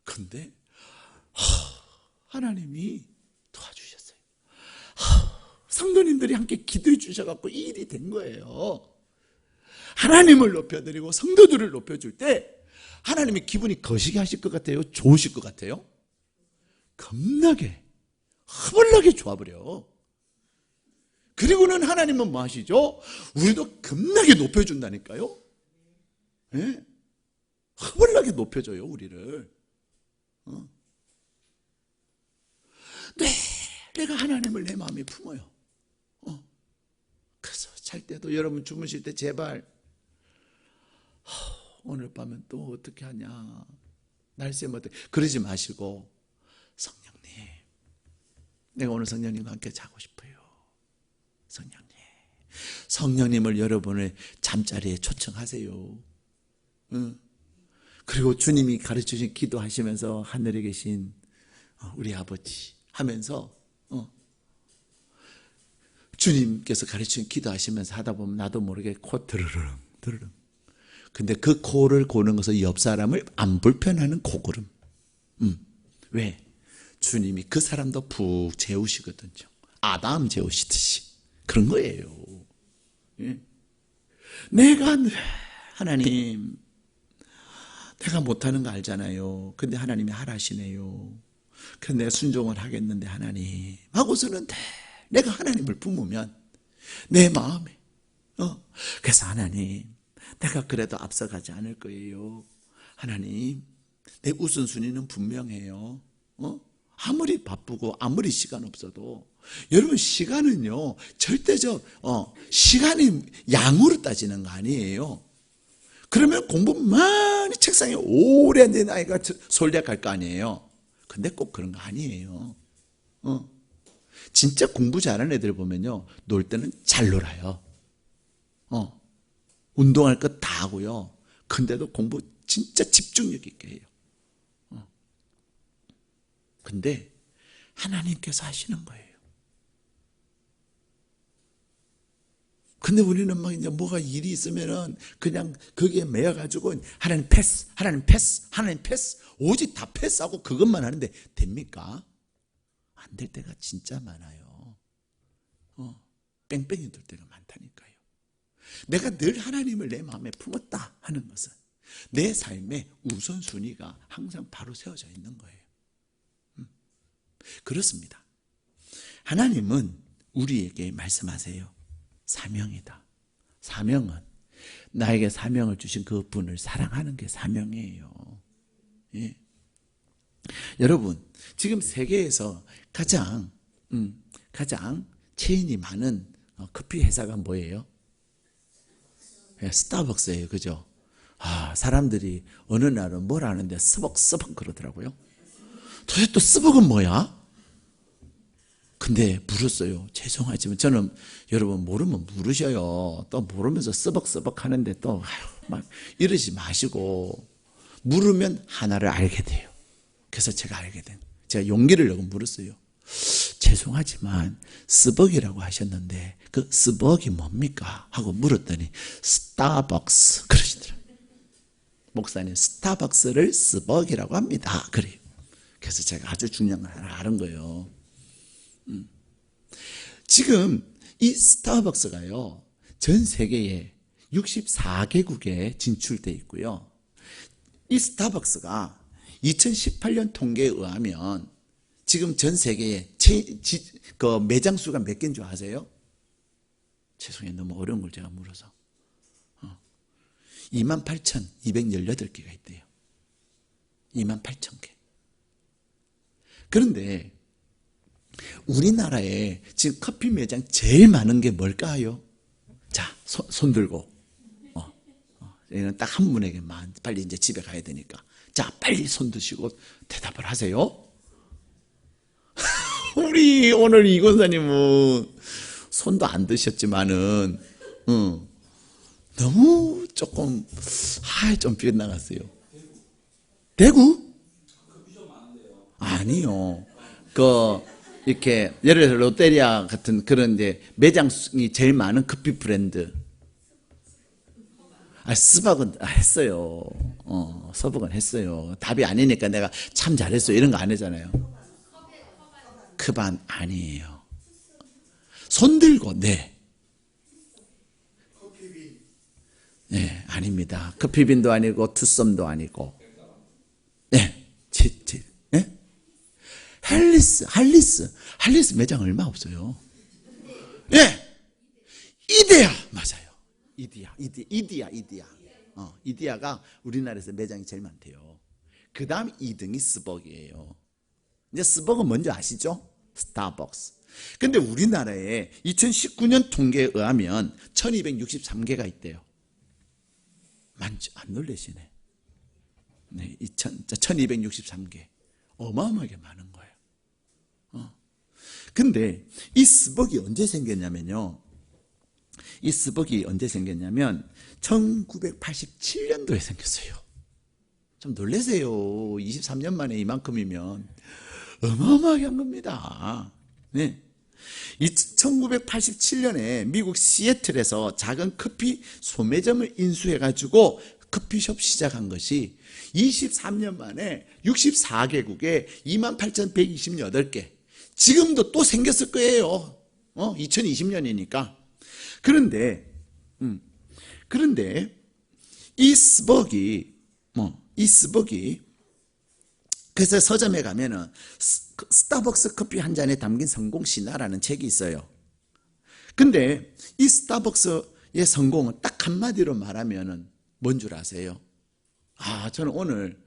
근데 하나님이 도와주셨어요. 성도님들이 함께 기도해 주셔갖고 이 일이 된 거예요. 하나님을 높여드리고 성도들을 높여줄 때 하나님이 기분이 거시기 하실 것 같아요? 좋으실 것 같아요? 겁나게 허벌나게 좋아버려. 그리고는 하나님은 뭐 하시죠? 우리도 겁나게 높여준다니까요. 네? 허벌나게 높여줘요 우리를. 내가 하나님을 내 마음에 품어요. 그래서 잘 때도 여러분 주무실 때 제발 오늘 밤은 또 어떻게 하냐, 날씨에 뭐 어떻게, 그러지 마시고 성령님, 내가 오늘 성령님과 함께 자고 싶어요. 성령님을 여러분의 잠자리에 초청하세요. 그리고 주님이 가르쳐주신 기도하시면서 하늘에 계신 우리 아버지 하면서 주님께서 가르치신 기도하시면서 하다 보면 나도 모르게 코 드르릉 드르릉. 근데 그 코를 고는 것은 옆 사람을 안 불편하는 코고름. 왜? 주님이 그 사람도 푹 재우시거든요. 아담 재우시듯이. 그런 거예요. 예? 내가 하나님, 내가 못하는 거 알잖아요. 근데 하나님이 하라시네요. 그래서 내가 순종을 하겠는데 하나님 하고서는 내가 하나님을 품으면 내 마음에 그래서 하나님, 내가 그래도 앞서가지 않을 거예요. 하나님, 내 우선순위는 분명해요. 아무리 바쁘고 아무리 시간 없어도 여러분, 시간은요 절대적 시간이 양으로 따지는 거 아니에요. 그러면 공부 많이 책상에 오래 앉은 아이가 솔대할 거 아니에요. 근데 꼭 그런 거 아니에요. 진짜 공부 잘하는 애들 보면요, 놀 때는 잘 놀아요. 운동할 것 다 하고요. 근데도 공부 진짜 집중력 있게 해요. 근데 하나님께서 하시는 거예요. 근데 우리는 막 이제 뭐가 일이 있으면은 그냥 거기에 매여가지고 하나님 패스, 하나님 패스, 하나님 패스, 오직 다 패스하고 그것만 하는데 됩니까? 안 될 때가 진짜 많아요. 뺑뺑이 돌 때가 많다니까요. 내가 늘 하나님을 내 마음에 품었다 하는 것은 내 삶의 우선순위가 항상 바로 세워져 있는 거예요. 그렇습니다. 하나님은 우리에게 말씀하세요. 사명이다. 사명은 나에게 사명을 주신 그 분을 사랑하는 게 사명이에요. 예. 여러분, 지금 세계에서 가장 체인이 많은 커피 회사가 뭐예요? 예, 스타벅스예요. 그죠? 사람들이 어느 날은 뭘 하는데 스벅스벅 그러더라고요. 도대체 또 스벅은 뭐야? 근데 물었어요. 죄송하지만 저는 여러분 모르면 물으셔요. 또 모르면서 스벅스벅 하는데 또 막 이러지 마시고 물으면 하나를 알게 돼요. 그래서 제가 알게 된, 제가 용기를 내고 물었어요. 죄송하지만 스벅이라고 하셨는데 그 스벅이 뭡니까? 하고 물었더니 스타벅스 그러시더라고요. 목사님, 스타벅스를 스벅이라고 합니다. 그래요. 그래서 제가 아주 중요한 걸 하나 아는 거예요. 지금 이 스타벅스가요, 전 세계에 64개국에 진출돼 있고요. 이 스타벅스가 2018년 통계에 의하면 지금 전 세계에 그 매장 수가 몇 개인 줄 아세요? 죄송해요. 너무 어려운 걸 제가 물어서. 28,218개가 있대요. 28,000개. 그런데 우리나라에 지금 커피 매장 제일 많은 게 뭘까요? 자, 손 들고. 얘는 딱 한 분에게만 빨리 이제 집에 가야 되니까. 자, 빨리 손 드시고 대답을 하세요. 우리 오늘 이 권사님은 손도 안 드셨지만은, 너무 조금, 좀 빗나갔어요. 대구? 아니요. 이렇게, 예를 들어 롯데리아 같은 그런 이제 매장이 제일 많은 커피 브랜드. 스벅은 했어요. 서벅은 했어요. 답이 아니니까 내가 참 잘했어요. 이런 거 안 하잖아요. 크반 아니에요. 손 들고, 네. 네, 아닙니다. 커피빈도 아니고, 투썸도 아니고. 네, 네? 할리스 매장 얼마 없어요. 네, 이데아, 맞아요. 이디야. 이디야가 우리나라에서 매장이 제일 많대요. 그 다음 2등이 스벅이에요. 이제 스벅은 뭔지 아시죠? 스타벅스. 근데 우리나라에 2019년 통계에 의하면 1263개가 있대요. 많죠? 안 놀라시네. 네, 1263개. 어마어마하게 많은 거예요. 근데 이 스벅이 언제 생겼냐면요. 이 스벅이 언제 생겼냐면 1987년도에 생겼어요. 좀 놀라세요. 23년 만에 이만큼이면 어마어마하게 한 겁니다. 네. 1987년에 미국 시애틀에서 작은 커피 소매점을 인수해가지고 커피숍 시작한 것이 23년 만에 64개국에 28,128개. 지금도 또 생겼을 거예요. 2020년이니까. 그런데 이 스벅이 그래서 서점에 가면은 스타벅스 커피 한 잔에 담긴 성공 신화라는 책이 있어요. 근데 이 스타벅스의 성공은 딱 한마디로 말하면은 뭔 줄 아세요? 저는 오늘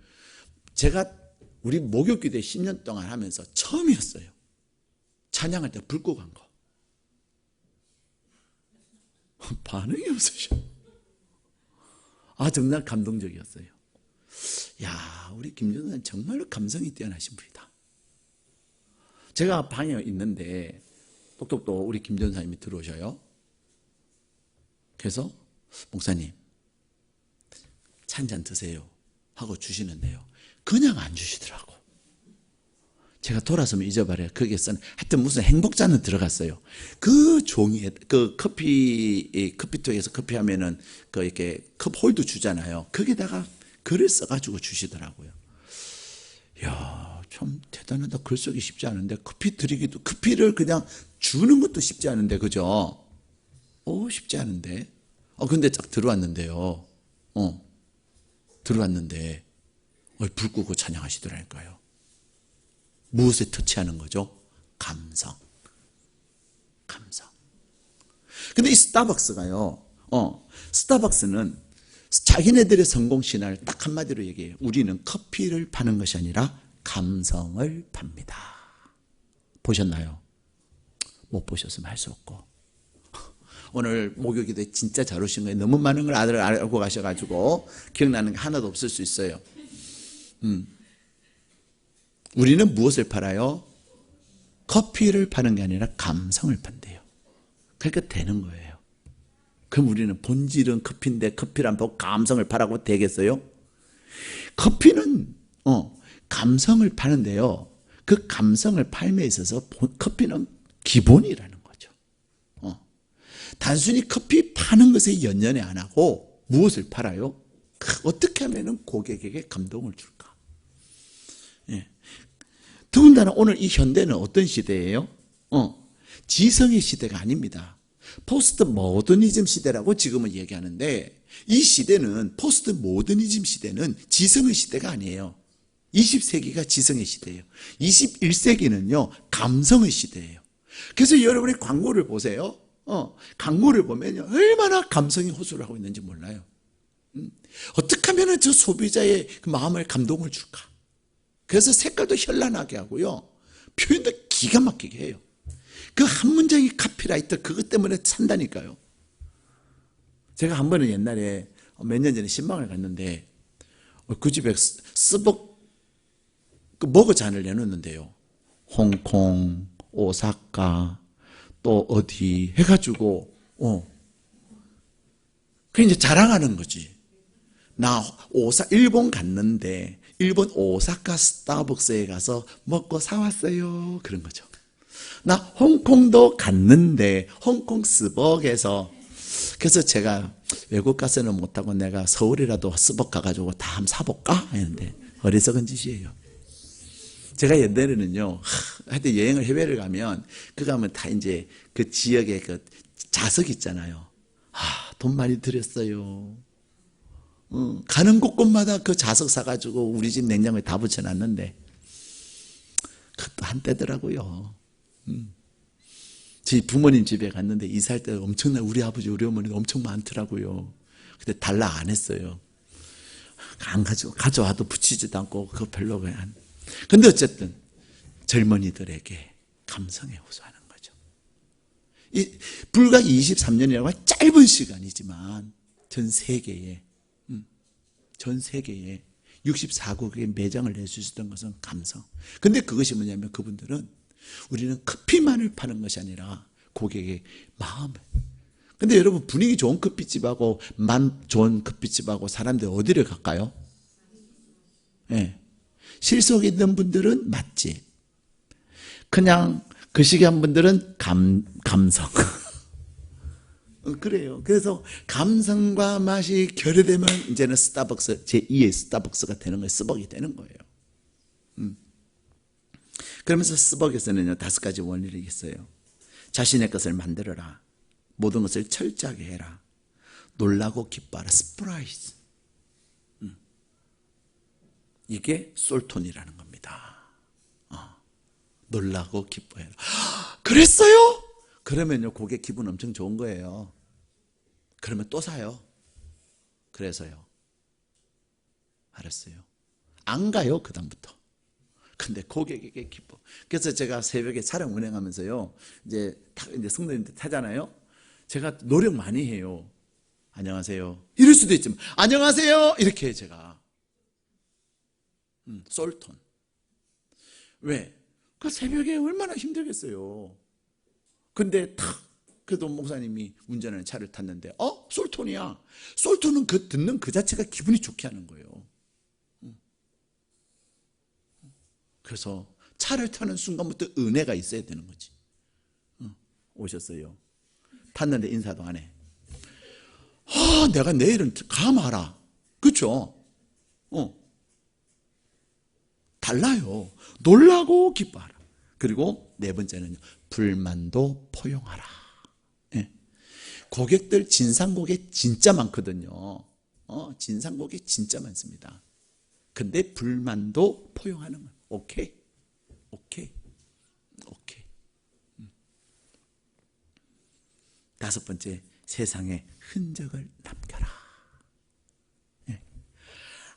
제가 우리 목욕기도에 10년 동안 하면서 처음이었어요. 찬양할 때 불 끄고 간 거. 반응이 없으셔. 정말 감동적이었어요. 야, 우리 김전사님 정말로 감성이 뛰어나신 분이다. 제가 방에 있는데 똑똑똑 우리 김전사님이 들어오셔요. 그래서 목사님 차 한잔 드세요 하고 주시는데요. 그냥 안 주시더라고. 제가 돌아서면 잊어버려요. 거기에 하여튼 무슨 행복잔은 들어갔어요. 그 종이에, 커피통에서 커피하면은, 이렇게 컵 홀도 주잖아요. 거기다가 글을 써가지고 주시더라고요. 이야, 참 대단하다. 글 쓰기 쉽지 않은데, 커피를 그냥 주는 것도 쉽지 않은데, 그죠? 쉽지 않은데. 근데 딱 들어왔는데요. 들어왔는데, 불 끄고 찬양하시더라니까요. 무엇에 터치하는 거죠? 감성. 근데 이 스타벅스가요, 스타벅스는 자기네들의 성공 신화를 딱 한마디로 얘기해요. 우리는 커피를 파는 것이 아니라 감성을 팝니다. 보셨나요? 못 보셨으면 할 수 없고. 오늘 목요기도에 진짜 잘 오신 거예요. 너무 많은 걸 알고 가셔가지고 기억나는 게 하나도 없을 수 있어요. 우리는 무엇을 팔아요? 커피를 파는 게 아니라 감성을 판대요. 그러니까 되는 거예요. 그럼 우리는 본질은 커피인데 커피를 안 팔고 감성을 파라고 되겠어요? 커피는 감성을 파는데요. 그 감성을 팔매에 있어서 커피는 기본이라는 거죠. 단순히 커피 파는 것에 연연해 안 하고 무엇을 팔아요? 어떻게 하면 고객에게 감동을 줄까? 예. 더군다나 오늘 이 현대는 어떤 시대예요? 지성의 시대가 아닙니다. 포스트 모더니즘 시대라고 지금은 얘기하는데 이 시대는 포스트 모더니즘 시대는 지성의 시대가 아니에요. 20세기가 지성의 시대예요. 21세기는요 감성의 시대예요. 그래서 여러분이 광고를 보세요. 광고를 보면요 얼마나 감성이 호소를 하고 있는지 몰라요. 어떻게 하면 저 소비자의 그 마음을 감동을 줄까? 그래서 색깔도 현란하게 하고요. 표현도 기가 막히게 해요. 그 한 문장이 카피라이터 그것 때문에 산다니까요. 제가 한 번은 옛날에 몇 년 전에 신방을 갔는데 그 집에 스벅 그 먹어 잔을 내놓는데요. 홍콩, 오사카, 또 어디 해가지고 그 이제 자랑하는 거지. 나 일본 갔는데 일본 오사카 스타벅스에 가서 먹고 사왔어요. 그런 거죠. 나 홍콩도 갔는데 홍콩 스벅에서 그래서 제가 외국 가서는 못하고 내가 서울이라도 스벅 가가지고 다 한번 사볼까 했는데 어리석은 짓이에요. 제가 옛날에는요, 하여튼 여행을 해외를 가면 그 가면 다 이제 그 지역에 그 자석 있잖아요. 돈 많이 들였어요. 가는 곳곳마다 그 자석 사가지고 우리 집 냉장고에 다 붙여놨는데 그것도 한때더라고요. 저희 부모님 집에 갔는데 이사할 때 엄청나 우리 아버지 우리 어머니도 엄청 많더라고요. 근데 달라 안 했어요. 안 가져와도 붙이지도 않고 그거 별로 그냥. 근데 어쨌든 젊은이들에게 감성에 호소하는 거죠. 불과 23년이라고 짧은 시간이지만 전 세계에 64국에 매장을 낼 수 있었던 것은 감성. 근데 그것이 뭐냐면 그분들은 우리는 커피만을 파는 것이 아니라 고객의 마음을. 근데 여러분 분위기 좋은 커피집하고 만 좋은 커피집하고 사람들 어디를 갈까요? 네. 실속 있는 분들은 맛집. 그냥 거시기한 분들은 감성. 그래요. 그래서 감성과 맛이 결여되면 이제는 스타벅스, 제2의 스타벅스가 되는 거예요. 스벅이 되는 거예요. 그러면서 스벅에서는요, 5가지 원리를 있어요. 자신의 것을 만들어라. 모든 것을 철저하게 해라. 놀라고 기뻐하라. 스프라이즈. 이게 솔톤이라는 겁니다. 놀라고 기뻐해라. 그랬어요? 그러면요, 고객 기분 엄청 좋은 거예요. 그러면 또 사요. 그래서요. 알았어요. 안 가요, 그 다음부터. 근데 고객에게 기뻐. 그래서 제가 새벽에 차량 운행하면서요, 이제 성도님들 타잖아요. 제가 노력 많이 해요. 안녕하세요. 이럴 수도 있지만, 안녕하세요! 이렇게 해요, 제가. 솔톤. 왜? 그 새벽에 얼마나 힘들겠어요. 근데 그래도 목사님이 운전하는 차를 탔는데 솔톤이야. 솔톤은 듣는 그 자체가 기분이 좋게 하는 거예요. 그래서 차를 타는 순간부터 은혜가 있어야 되는 거지. 오셨어요. 탔는데 인사도 안 해. 내가 내일은 가 마라. 그렇죠? 달라요. 놀라고 기뻐하라. 그리고 4번째는요. 불만도 포용하라. 예. 고객들 진상 고객 진짜 많거든요. 진상 고객 진짜 많습니다. 근데 불만도 포용하는 거예요. 오케이. 5번째, 세상에 흔적을 남겨라. 예.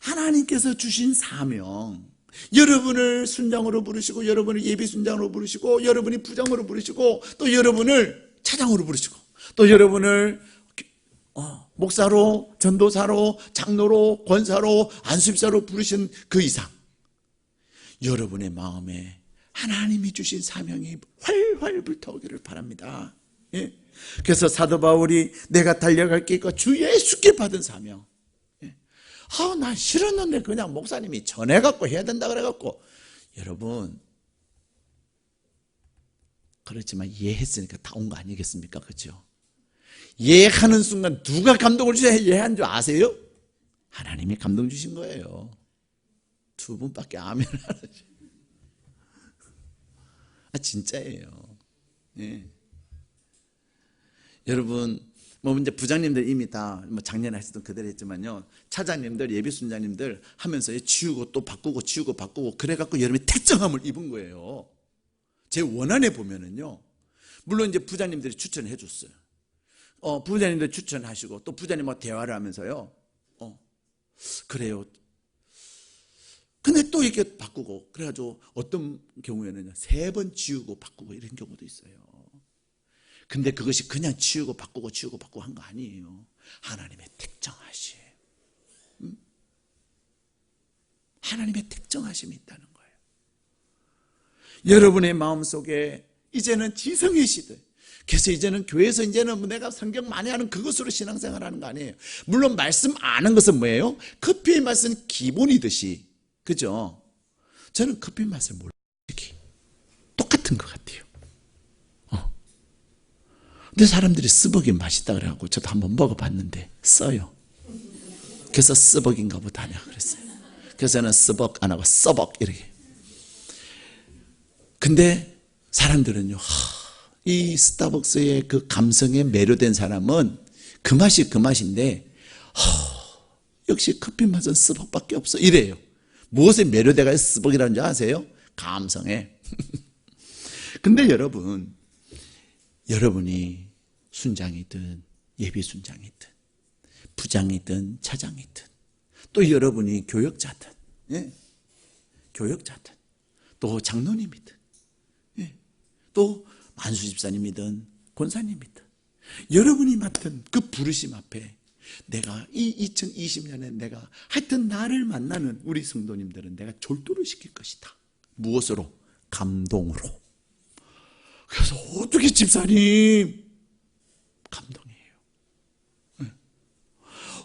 하나님께서 주신 사명, 여러분을 순장으로 부르시고 여러분을 예비 순장으로 부르시고 여러분이 부장으로 부르시고 또 여러분을 차장으로 부르시고 또 여러분을 목사로 전도사로 장로로 권사로 안수집사로 부르신 그 이상 여러분의 마음에 하나님이 주신 사명이 활활 불타오기를 바랍니다. 예. 그래서 사도 바울이 내가 달려갈 게 있고 주 예수께 받은 사명. 난 싫었는데 그냥 목사님이 전해갖고 해야 된다 그래갖고. 여러분, 그렇지만 이해했으니까 다 온 거 아니겠습니까? 그렇죠? 이해하는 순간 누가 감동을 주셔야 이해한 줄 아세요? 하나님이 감동 주신 거예요. 2분밖에 아멘 안 하죠. 진짜예요. 예. 여러분, 이제 부장님들 이미 다 작년에 하셨던 그대로 했지만요. 차장님들, 예비순장님들 하면서 치우고 또 바꾸고 치우고 바꾸고 그래갖고 여러분이 택정함을 입은 거예요. 제 원안에 보면은요. 물론 이제 부장님들이 추천해 줬어요. 부장님들 추천하시고 또 부장님하고 대화를 하면서요. 그래요. 근데 또 이렇게 바꾸고, 그래가지고 어떤 경우에는 3번 지우고 바꾸고 이런 경우도 있어요. 근데 그것이 그냥 지우고 바꾸고 한 거 아니에요. 하나님의 특정하심. 하나님의 특정하심이 있다는 거예요. 여러분의 마음속에 이제는 지성의 시대. 그래서 이제는 교회에서 이제는 내가 성경 많이 하는 그것으로 신앙생활하는 거 아니에요. 물론 말씀 아는 것은 뭐예요? 커피의 맛은 기본이듯이, 그죠? 저는 커피 맛을 몰라요. 똑같은 것 같아요. 근데 사람들이 스벅이 맛있다 그래갖고 저도 한번 먹어봤는데 써요. 그래서 스벅인가 보다 하냐 그랬어요. 그래서 저는 스벅 안 하고 써벅 이렇게. 근데 사람들은요, 이 스타벅스의 그 감성에 매료된 사람은 그 맛이 그 맛인데 역시 커피 맛은 스벅밖에 없어 이래요. 무엇에 매료돼가 스벅이라는 줄 아세요? 감성에. 근데 여러분이 순장이든 예비순장이든 부장이든 차장이든 또 여러분이 교역자든, 예, 교역자든 또 장로님이든, 예, 또 만수집사님이든 권사님이든 여러분이 맡은 그 부르심 앞에 내가 이 2020년에 내가 하여튼 나를 만나는 우리 성도님들은 내가 졸도를 시킬 것이다. 무엇으로? 감동으로. 그래서 어떻게 집사님 감동이에요. 네.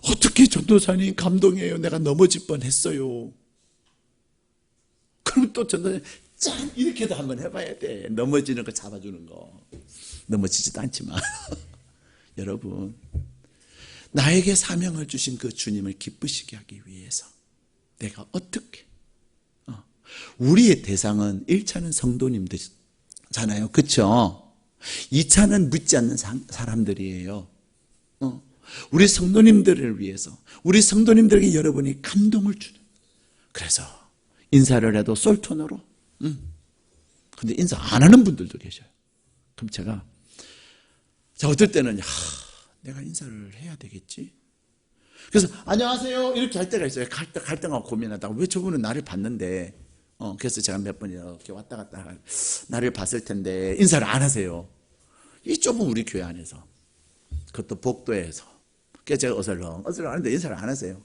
어떻게 전도사님 감동이에요. 내가 넘어질 뻔했어요. 그럼 또 전도사님 짠 이렇게도 한번 해봐야 돼. 넘어지는 거 잡아주는 거. 넘어지지도 않지만 여러분 나에게 사명을 주신 그 주님을 기쁘시게 하기 위해서 내가 어떻게 우리의 대상은 1차는 성도님들잖아요. 그렇죠? 2차는 묻지 않는 사람들이에요. 우리 성도님들을 위해서 우리 성도님들에게 여러분이 감동을 주는, 그래서 인사를 해도 솔톤으로 근데 인사 안 하는 분들도 계셔요. 그럼 제가 어떨 때는 내가 인사를 해야 되겠지. 그래서 안녕하세요 이렇게 할 때가 있어요. 갈 때가 고민하다가 왜 저분은 나를 봤는데 그래서 제가 몇 번 이렇게 왔다 갔다 나를 봤을 텐데 인사를 안 하세요. 이 좁은 우리 교회 안에서, 그것도 복도에서. 그래서 제가 어슬렁 하는데 인사를 안 하세요.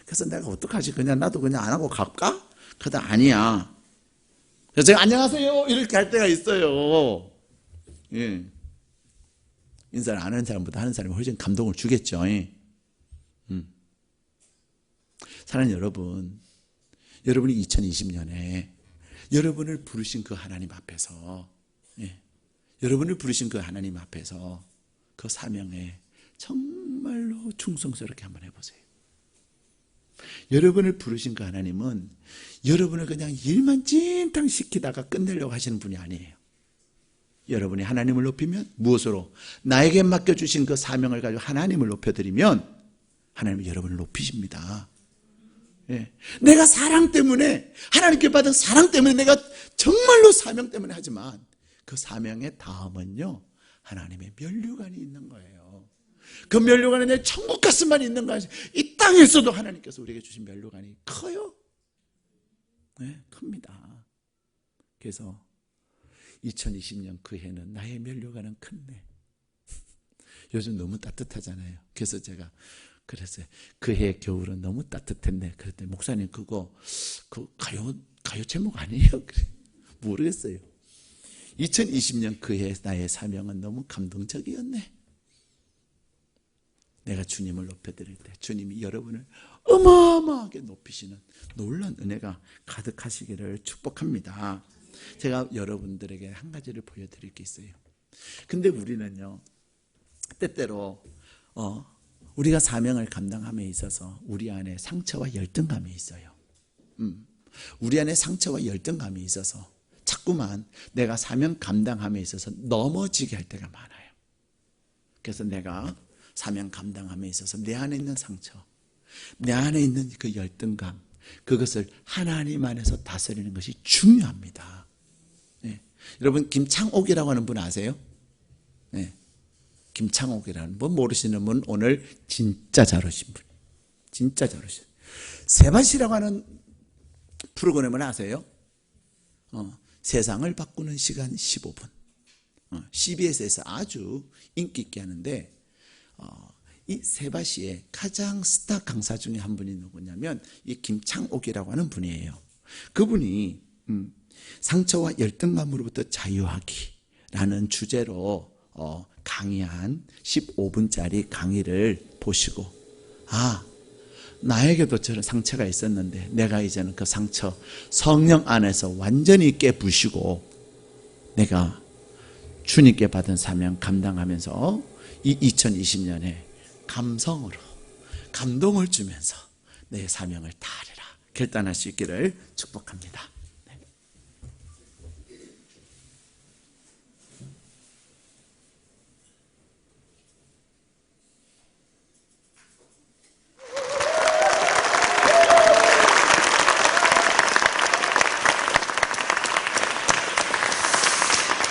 그래서 내가 어떡하지? 그냥 나도 그냥 안 하고 갈까? 그러다 아니야. 그래서 제가 안녕하세요 이렇게 할 때가 있어요. 예. 인사를 안 하는 사람보다 하는 사람이 훨씬 감동을 주겠죠. 사랑하는 여러분, 여러분이 2020년에 여러분을 부르신 그 하나님 앞에서, 여러분을 부르신 그 하나님 앞에서 그 사명에 정말로 충성스럽게 한번 해보세요. 여러분을 부르신 그 하나님은 여러분을 그냥 일만 찐탕 시키다가 끝내려고 하시는 분이 아니에요. 여러분이 하나님을 높이면 무엇으로? 나에게 맡겨주신 그 사명을 가지고 하나님을 높여드리면 하나님은 여러분을 높이십니다. 예. 내가 사랑 때문에, 하나님께 받은 사랑 때문에 내가 정말로 사명 때문에 하지만 그 사명의 다음은요, 하나님의 면류관이 있는 거예요. 그 면류관에 내 천국 가슴만 있는 거 아니에요. 이 땅에서도 하나님께서 우리에게 주신 면류관이 커요. 네, 큽니다. 그래서 2020년 그 해는 나의 면류관은 큰데 요즘 너무 따뜻하잖아요. 그래서 제가 그랬어요. 그 해 겨울은 너무 따뜻했네. 그랬더니 목사님 그거 가요 제목 아니에요? 그래. 모르겠어요. 2020년 그 해 나의 사명은 너무 감동적이었네. 내가 주님을 높여드릴 때 주님이 여러분을 어마어마하게 높이시는 놀라운 은혜가 가득하시기를 축복합니다. 제가 여러분들에게 한 가지를 보여드릴 게 있어요. 근데 우리는요, 때때로 우리가 사명을 감당함에 있어서 우리 안에 상처와 열등감이 있어요. 우리 안에 상처와 열등감이 있어서 자꾸만 내가 사명 감당함에 있어서 넘어지게 할 때가 많아요. 그래서 내가 사명 감당함에 있어서 내 안에 있는 상처, 내 안에 있는 그 열등감, 그것을 하나님 안에서 다스리는 것이 중요합니다. 네. 여러분 김창옥이라고 하는 분 아세요? 네. 김창옥이라는 분 모르시는 분 오늘 진짜 잘 오신 분. 진짜 잘 오신. 세바시라고 하는 프로그램을 아세요? 세상을 바꾸는 시간 15분. CBS에서 아주 인기 있게 하는데 이 세바시의 가장 스타 강사 중에 한 분이 누구냐면 이 김창옥이라고 하는 분이에요. 그분이 상처와 열등감으로부터 자유하기라는 주제로 강의한 15분짜리 강의를 보시고 나에게도 저런 상처가 있었는데 내가 이제는 그 상처 성령 안에서 완전히 깨부시고 내가 주님께 받은 사명 감당하면서 이 2020년에 감성으로 감동을 주면서 내 사명을 다하리라 결단할 수 있기를 축복합니다.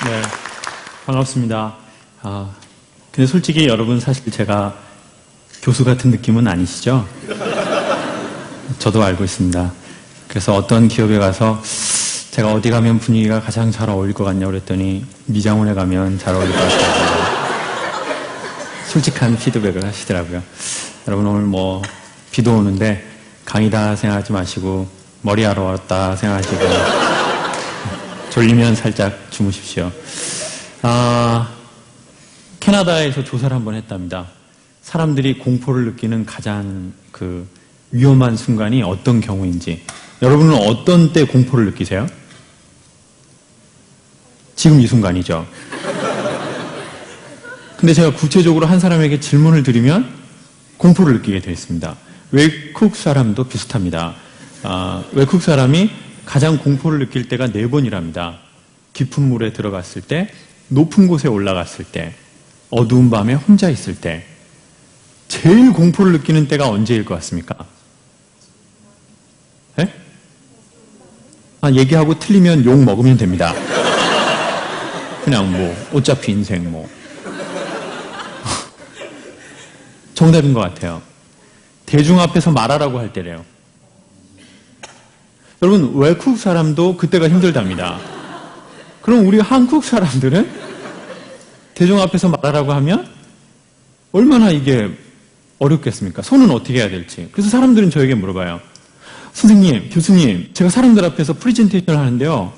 네, 반갑습니다. 근데 솔직히 여러분 사실 제가 교수 같은 느낌은 아니시죠? 저도 알고 있습니다. 그래서 어떤 기업에 가서 제가 어디 가면 분위기가 가장 잘 어울릴 것 같냐고 그랬더니 미장원에 가면 잘 어울릴 것 같다고 솔직한 피드백을 하시더라고요. 여러분 오늘 비도 오는데 강의다 생각하지 마시고 머리하러 왔다 생각하시고 졸리면 살짝 주무십시오. 캐나다에서 조사를 한번 했답니다. 사람들이 공포를 느끼는 가장 위험한 순간이 어떤 경우인지. 여러분은 어떤 때 공포를 느끼세요? 지금 이 순간이죠. 근데 제가 구체적으로 한 사람에게 질문을 드리면 공포를 느끼게 되어 있습니다. 외국 사람도 비슷합니다. 외국 사람이 가장 공포를 느낄 때가 4번이랍니다. 깊은 물에 들어갔을 때, 높은 곳에 올라갔을 때, 어두운 밤에 혼자 있을 때. 제일 공포를 느끼는 때가 언제일 것 같습니까? 네? 얘기하고 틀리면 욕 먹으면 됩니다. 그냥 어차피 인생 정답인 것 같아요. 대중 앞에서 말하라고 할 때래요. 여러분, 외국 사람도 그때가 힘들답니다. 그럼 우리 한국 사람들은 대중 앞에서 말하라고 하면 얼마나 이게 어렵겠습니까? 손은 어떻게 해야 될지. 그래서 사람들은 저에게 물어봐요. 선생님, 교수님, 제가 사람들 앞에서 프레젠테이션을 하는데요.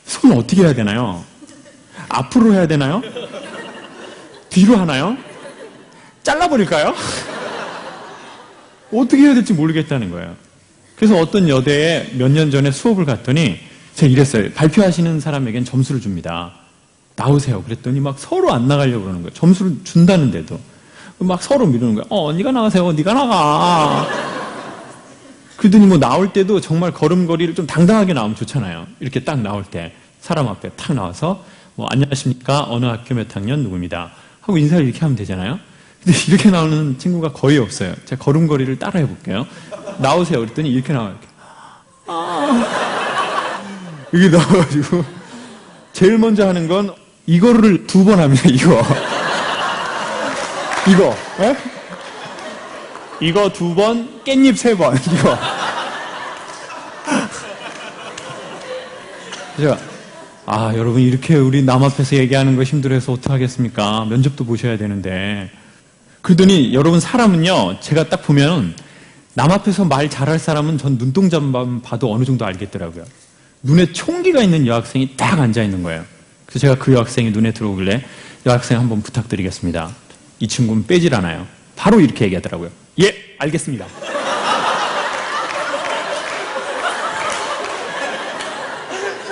손을 어떻게 해야 되나요? 앞으로 해야 되나요? 뒤로 하나요? 잘라버릴까요? 어떻게 해야 될지 모르겠다는 거예요. 그래서 어떤 여대에 몇 년 전에 수업을 갔더니 제가 이랬어요. 발표하시는 사람에겐 점수를 줍니다. 나오세요. 그랬더니 막 서로 안 나가려고 그러는 거예요. 점수를 준다는데도. 막 서로 미루는 거예요. 네가 나가세요. 네가 나가. 그러더니 나올 때도 정말 걸음걸이를 좀 당당하게 나오면 좋잖아요. 이렇게 딱 나올 때 사람 앞에 탁 나와서 안녕하십니까? 어느 학교 몇 학년 누구입니다. 하고 인사를 이렇게 하면 되잖아요. 근데 이렇게 나오는 친구가 거의 없어요. 제가 걸음걸이를 따라 해볼게요. 나오세요. 그랬더니 이렇게 나와요. 이게 나와가지고 제일 먼저 하는 건 이거를 2번 합니다. 이거 에? 이거 2번, 깻잎 3번 이거. 제가 여러분 이렇게 우리 남 앞에서 얘기하는 거 힘들어서 어떡하겠습니까? 면접도 보셔야 되는데. 그러더니 여러분 사람은요, 제가 딱 보면 남 앞에서 말 잘할 사람은 전 눈동자만 봐도 어느 정도 알겠더라고요. 눈에 총기가 있는 여학생이 딱 앉아 있는 거예요. 그래서 제가 그 여학생이 눈에 들어오길래 여학생 한번 부탁드리겠습니다. 이 친구는 빼질 않아요. 바로 이렇게 얘기하더라고요. 예, 알겠습니다.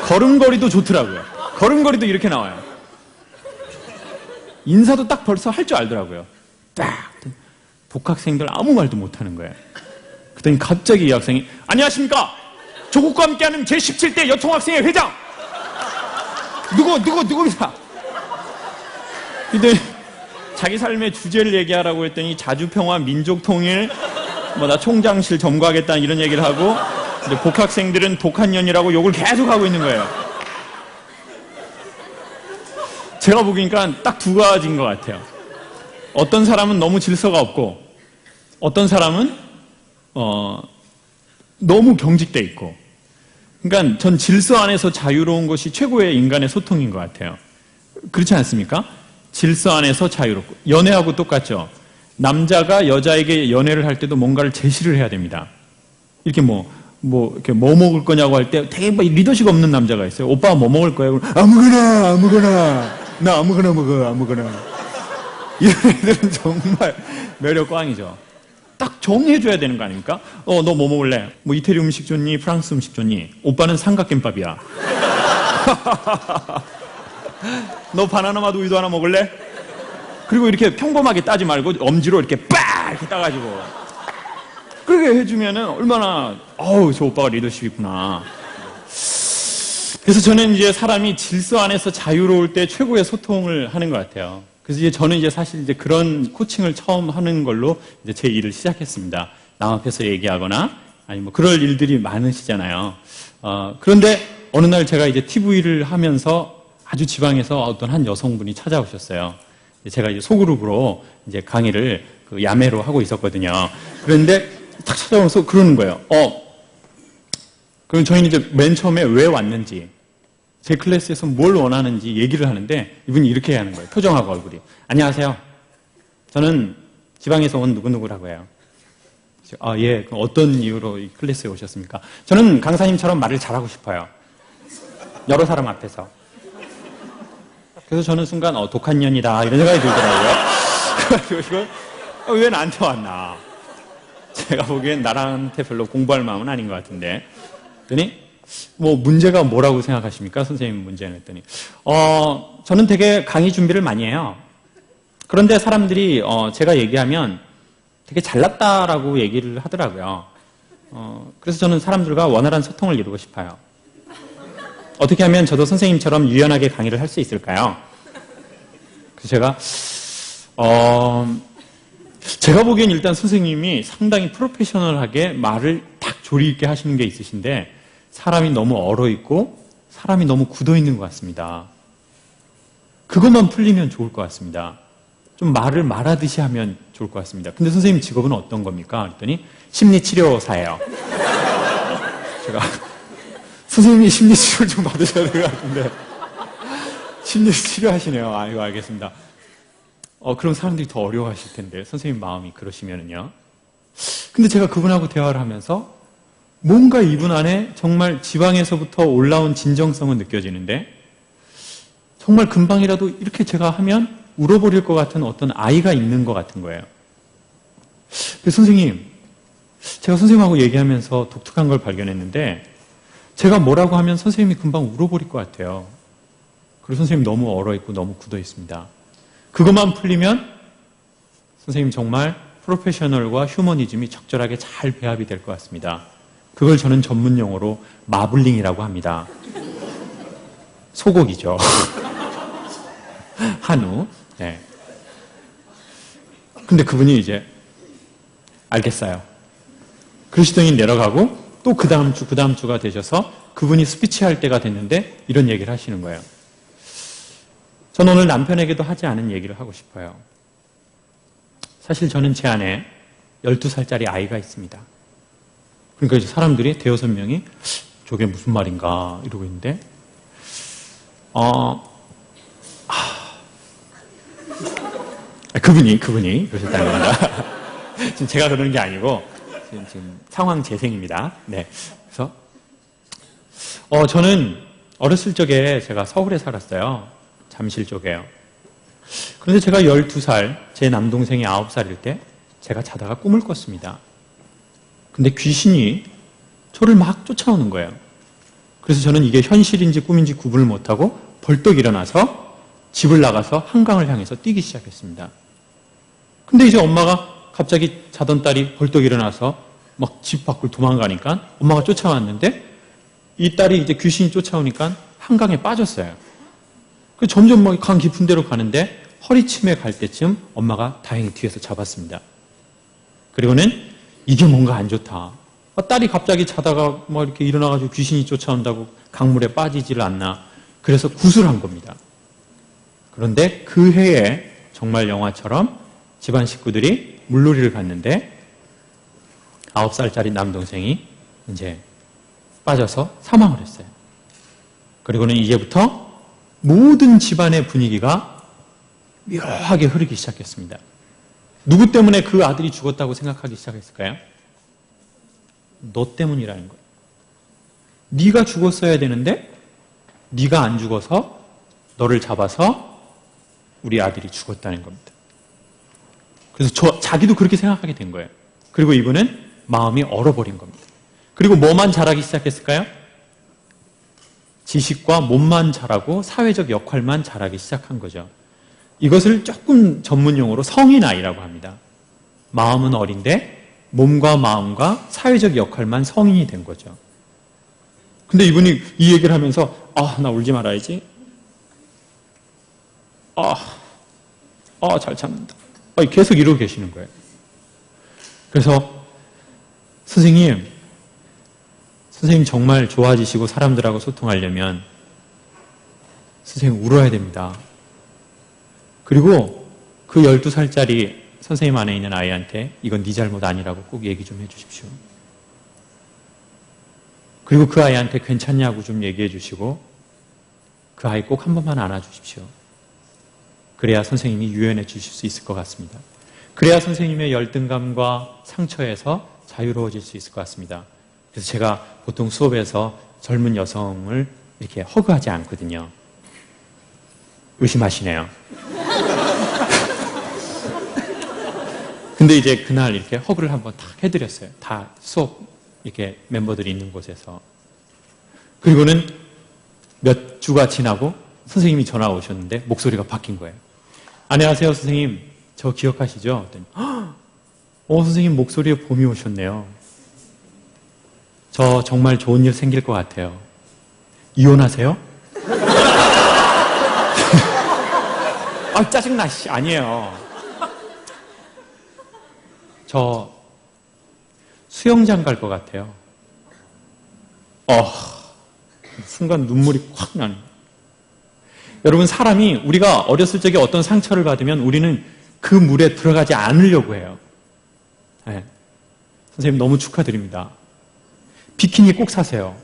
걸음걸이도 좋더라고요. 걸음걸이도 이렇게 나와요. 인사도 딱 벌써 할 줄 알더라고요. 딱 복학생들 아무 말도 못하는 거예요. 그랬더니 갑자기 이 학생이 안녕하십니까? 조국과 함께하는 제17대 여통학생회 회장 누구입니다. 그랬더니 자기 삶의 주제를 얘기하라고 했더니 자주평화 민족통일 나 총장실 점거하겠다는 이런 얘기를 하고 이제 복학생들은 독한년이라고 욕을 계속 하고 있는 거예요. 제가 보기니까 딱 2가지인 것 같아요. 어떤 사람은 너무 질서가 없고 어떤 사람은 너무 경직돼 있고 그러니까 전 질서 안에서 자유로운 것이 최고의 인간의 소통인 것 같아요. 그렇지 않습니까? 질서 안에서 자유롭고. 연애하고 똑같죠. 남자가 여자에게 연애를 할 때도 뭔가를 제시를 해야 됩니다. 이렇게 이렇게 뭐 먹을 거냐고 할 때 되게 리더십 없는 남자가 있어요. 오빠가 뭐 먹을 거예요? 아무거나, 아무거나. 나 아무거나 먹어, 아무거나. 이런 애들은 정말 매력 꽝이죠. 딱 정해줘야 되는 거 아닙니까? 너 뭐 먹을래? 뭐 이태리 음식 좋니? 프랑스 음식 좋니? 오빠는 삼각김밥이야. 너 바나나 맛 우유도 하나 먹을래? 그리고 이렇게 평범하게 따지 말고 엄지로 이렇게 빡! 이렇게 따가지고 그렇게 해주면은 얼마나 저 오빠가 리더십 있구나. 그래서 저는 이제 사람이 질서 안에서 자유로울 때 최고의 소통을 하는 것 같아요. 그래서 이제 저는 이제 사실 이제 그런 코칭을 처음 하는 걸로 이제 제 일을 시작했습니다. 남 앞에서 얘기하거나 아니 뭐 그럴 일들이 많으시잖아요. 그런데 어느 날 제가 이제 TV를 하면서 아주 지방에서 어떤 한 여성분이 찾아오셨어요. 제가 이제 소그룹으로 이제 강의를 야매로 하고 있었거든요. 그런데 딱 찾아오면서 그러는 거예요. 그럼 저희는 이제 맨 처음에 왜 왔는지, 제 클래스에서 뭘 원하는지 얘기를 하는데 이분이 이렇게 하는 거예요. 표정하고 얼굴이. 안녕하세요. 저는 지방에서 온 누구누구라고 해요. 예. 그럼 어떤 이유로 이 클래스에 오셨습니까? 저는 강사님처럼 말을 잘하고 싶어요. 여러 사람 앞에서. 그래서 저는 순간 독한 년이다 이런 생각이 들더라고요. 그래가지고 이거 왜 나한테 왔나? 제가 보기엔 나한테 별로 공부할 마음은 아닌 것 같은데. 그랬더니 뭐 문제가 뭐라고 생각하십니까? 선생님 문제는 했더니 저는 되게 강의 준비를 많이 해요. 그런데 사람들이 제가 얘기하면 되게 잘났다라고 얘기를 하더라고요. 그래서 저는 사람들과 원활한 소통을 이루고 싶어요. 어떻게 하면 저도 선생님처럼 유연하게 강의를 할 수 있을까요? 그래서 제가 보기엔 일단 선생님이 상당히 프로페셔널하게 말을 딱 조리 있게 하시는 게 있으신데 사람이 너무 얼어있고 사람이 너무 굳어있는 것 같습니다. 그것만 풀리면 좋을 것 같습니다. 좀 말을 말하듯이 하면 좋을 것 같습니다. 근데 선생님 직업은 어떤 겁니까? 그랬더니 심리치료사예요. 제가 선생님이 심리치료를 좀 받으셔야 될 것 같은데 심리치료 하시네요. 이거 알겠습니다. 그럼 사람들이 더 어려워하실 텐데 선생님 마음이 그러시면은요. 근데 제가 그분하고 대화를 하면서 뭔가 이분 안에 정말 지방에서부터 올라온 진정성은 느껴지는데 정말 금방이라도 이렇게 제가 하면 울어버릴 것 같은 어떤 아이가 있는 것 같은 거예요. 선생님, 제가 선생님하고 얘기하면서 독특한 걸 발견했는데 제가 뭐라고 하면 선생님이 금방 울어버릴 것 같아요. 그리고 선생님 너무 얼어있고 너무 굳어있습니다. 그것만 풀리면 선생님 정말 프로페셔널과 휴머니즘이 적절하게 잘 배합이 될 것 같습니다. 그걸 저는 전문 용어로 마블링이라고 합니다. 소고기죠. 한우. 네. 근데 그분이 이제 알겠어요. 그러시더니 내려가고 또 그 다음 주가 되셔서 그분이 스피치 할 때가 됐는데 이런 얘기를 하시는 거예요. 저는 오늘 남편에게도 하지 않은 얘기를 하고 싶어요. 사실 저는 제 안에 12살짜리 아이가 있습니다. 그러니까 이제 사람들이 대여섯 명이 저게 무슨 말인가 이러고 있는데 그분이 그러셨다는 겁니다. 지금 제가 그러는 게 아니고 지금 상황 재생입니다. 네. 그래서 저는 어렸을 적에 제가 서울에 살았어요. 잠실 쪽에요. 그런데 제가 12살, 제 남동생이 9살일 때 제가 자다가 꿈을 꿨습니다. 근데 귀신이 저를 막 쫓아오는 거예요. 그래서 저는 이게 현실인지 꿈인지 구분을 못하고 벌떡 일어나서 집을 나가서 한강을 향해서 뛰기 시작했습니다. 근데 이제 엄마가 갑자기 자던 딸이 벌떡 일어나서 막 집 밖을 도망가니까 엄마가 쫓아왔는데 이 딸이 이제 귀신이 쫓아오니까 한강에 빠졌어요. 점점 막 강 깊은 데로 가는데 허리쯤에 갈 때쯤 엄마가 다행히 뒤에서 잡았습니다. 그리고는 이게 뭔가 안 좋다. 딸이 갑자기 자다가 뭐 이렇게 일어나가지고 귀신이 쫓아온다고 강물에 빠지지를 않나. 그래서 구슬한 겁니다. 그런데 그 해에 정말 영화처럼 집안 식구들이 물놀이를 갔는데 9살짜리 남동생이 이제 빠져서 사망을 했어요. 그리고는 이제부터 모든 집안의 분위기가 묘하게 흐르기 시작했습니다. 누구 때문에 그 아들이 죽었다고 생각하기 시작했을까요? 너 때문이라는 거예요. 네가 죽었어야 되는데 네가 안 죽어서 너를 잡아서 우리 아들이 죽었다는 겁니다. 그래서 자기도 그렇게 생각하게 된 거예요. 그리고 이분은 마음이 얼어버린 겁니다. 그리고 뭐만 잘하기 시작했을까요? 지식과 몸만 잘하고 사회적 역할만 잘하기 시작한 거죠. 이것을 조금 전문용어로 성인아이라고 합니다. 마음은 어린데 몸과 마음과 사회적 역할만 성인이 된 거죠. 근데 이분이 이 얘기를 하면서 나 울지 말아야지. 잘 참는다. 계속 이러고 계시는 거예요. 그래서 선생님 정말 좋아지시고 사람들하고 소통하려면 선생님 울어야 됩니다. 그리고 그 12살짜리 선생님 안에 있는 아이한테 이건 네 잘못 아니라고 꼭 얘기 좀 해주십시오. 그리고 그 아이한테 괜찮냐고 좀 얘기해 주시고 그 아이 꼭 한 번만 안아주십시오. 그래야 선생님이 유연해 주실 수 있을 것 같습니다. 그래야 선생님의 열등감과 상처에서 자유로워질 수 있을 것 같습니다. 그래서 제가 보통 수업에서 젊은 여성을 이렇게 허그하지 않거든요. 의심하시네요. 근데 이제 그날 이렇게 허그를 한번 탁 해드렸어요. 다 수업 이렇게 멤버들이 있는 곳에서. 그리고는 몇 주가 지나고 선생님이 전화가 오셨는데 목소리가 바뀐 거예요. 안녕하세요 선생님, 저 기억하시죠? 선생님 목소리에 봄이 오셨네요. 저 정말 좋은 일 생길 것 같아요. 이혼하세요? 짜증나, 씨. 아니에요. 저 수영장 갈 것 같아요. 순간 눈물이 확 나는. 여러분, 사람이 우리가 어렸을 적에 어떤 상처를 받으면 우리는 그 물에 들어가지 않으려고 해요. 네. 선생님 너무 축하드립니다. 비키니 꼭 사세요.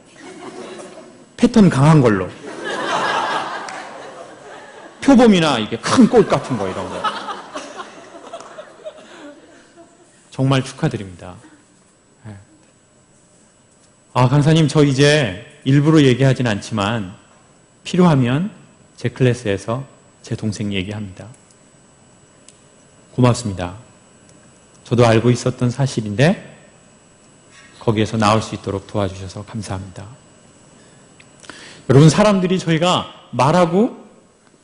패턴 강한 걸로. 표범이나 이게 큰 꽃 같은 거 이런 거. 정말 축하드립니다. 네. 강사님 저 이제 일부러 얘기하진 않지만 필요하면 제 클래스에서 제 동생 얘기합니다. 고맙습니다. 저도 알고 있었던 사실인데 거기에서 나올 수 있도록 도와주셔서 감사합니다. 여러분, 사람들이 저희가 말하고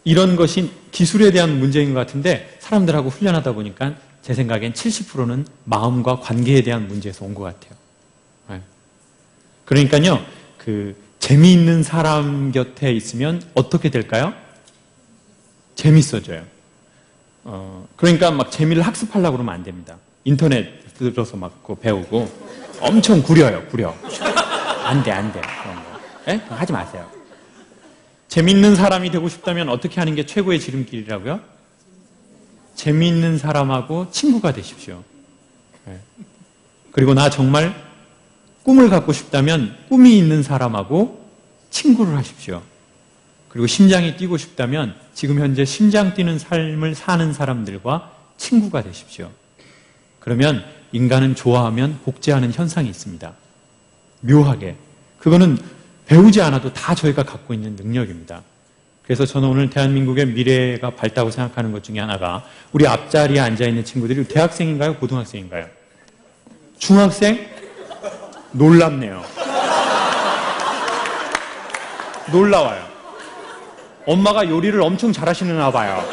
이런 것이 기술에 대한 문제인 것 같은데 사람들하고 훈련하다 보니까 제 생각엔 70%는 마음과 관계에 대한 문제에서 온 것 같아요. 네. 그러니까요, 재미있는 사람 곁에 있으면 어떻게 될까요? 재밌어져요. 그러니까 막 재미를 학습하려고 그러면 안 됩니다. 인터넷 들어서 막 배우고 엄청 구려요. 안 돼. 그런 거. 네? 하지 마세요. 재밌는 사람이 되고 싶다면 어떻게 하는 게 최고의 지름길이라고요? 재미있는 사람하고 친구가 되십시오. 네. 그리고 나 정말 꿈을 갖고 싶다면 꿈이 있는 사람하고 친구를 하십시오. 그리고 심장이 뛰고 싶다면 지금 현재 심장 뛰는 삶을 사는 사람들과 친구가 되십시오. 그러면 인간은 좋아하면 복제하는 현상이 있습니다. 묘하게. 그거는 배우지 않아도 다 저희가 갖고 있는 능력입니다. 그래서 저는 오늘 대한민국의 미래가 밝다고 생각하는 것 중에 하나가 우리 앞자리에 앉아있는 친구들이 대학생인가요? 고등학생인가요? 중학생? 놀랍네요. 놀라워요. 엄마가 요리를 엄청 잘하시나 봐요.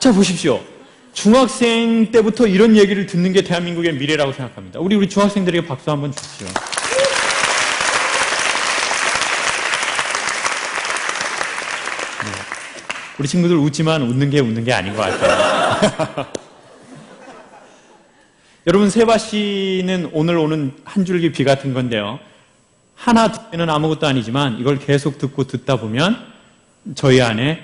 자, 보십시오. 중학생 때부터 이런 얘기를 듣는 게 대한민국의 미래라고 생각합니다. 우리 중학생들에게 박수 한번 주십시오. 네. 우리 친구들 웃지만 웃는 게 아닌 것 같아요. 여러분, 세바씨는 오늘 오는 한 줄기 비 같은 건데요. 하나 듣기는 아무것도 아니지만 이걸 계속 듣다 보면 저희 안에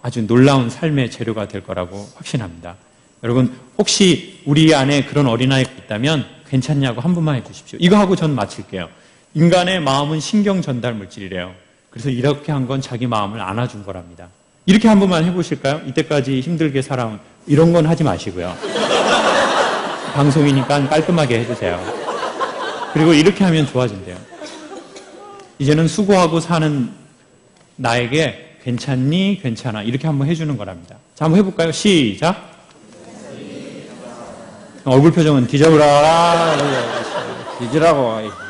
아주 놀라운 삶의 재료가 될 거라고 확신합니다. 여러분, 혹시 우리 안에 그런 어린아이가 있다면 괜찮냐고 한 분만 해주십시오. 이거 하고 전 마칠게요. 인간의 마음은 신경 전달 물질이래요. 그래서 이렇게 한 건 자기 마음을 안아준 거랍니다. 이렇게 한 번만 해보실까요? 이때까지 힘들게 살아온 이런 건 하지 마시고요. 방송이니까 깔끔하게 해주세요. 그리고 이렇게 하면 좋아진대요. 이제는 수고하고 사는 나에게 괜찮니? 괜찮아. 이렇게 한번 해주는 거랍니다. 자, 한번 해볼까요? 시작. 얼굴 표정은 뒤져보라. 뒤지라고.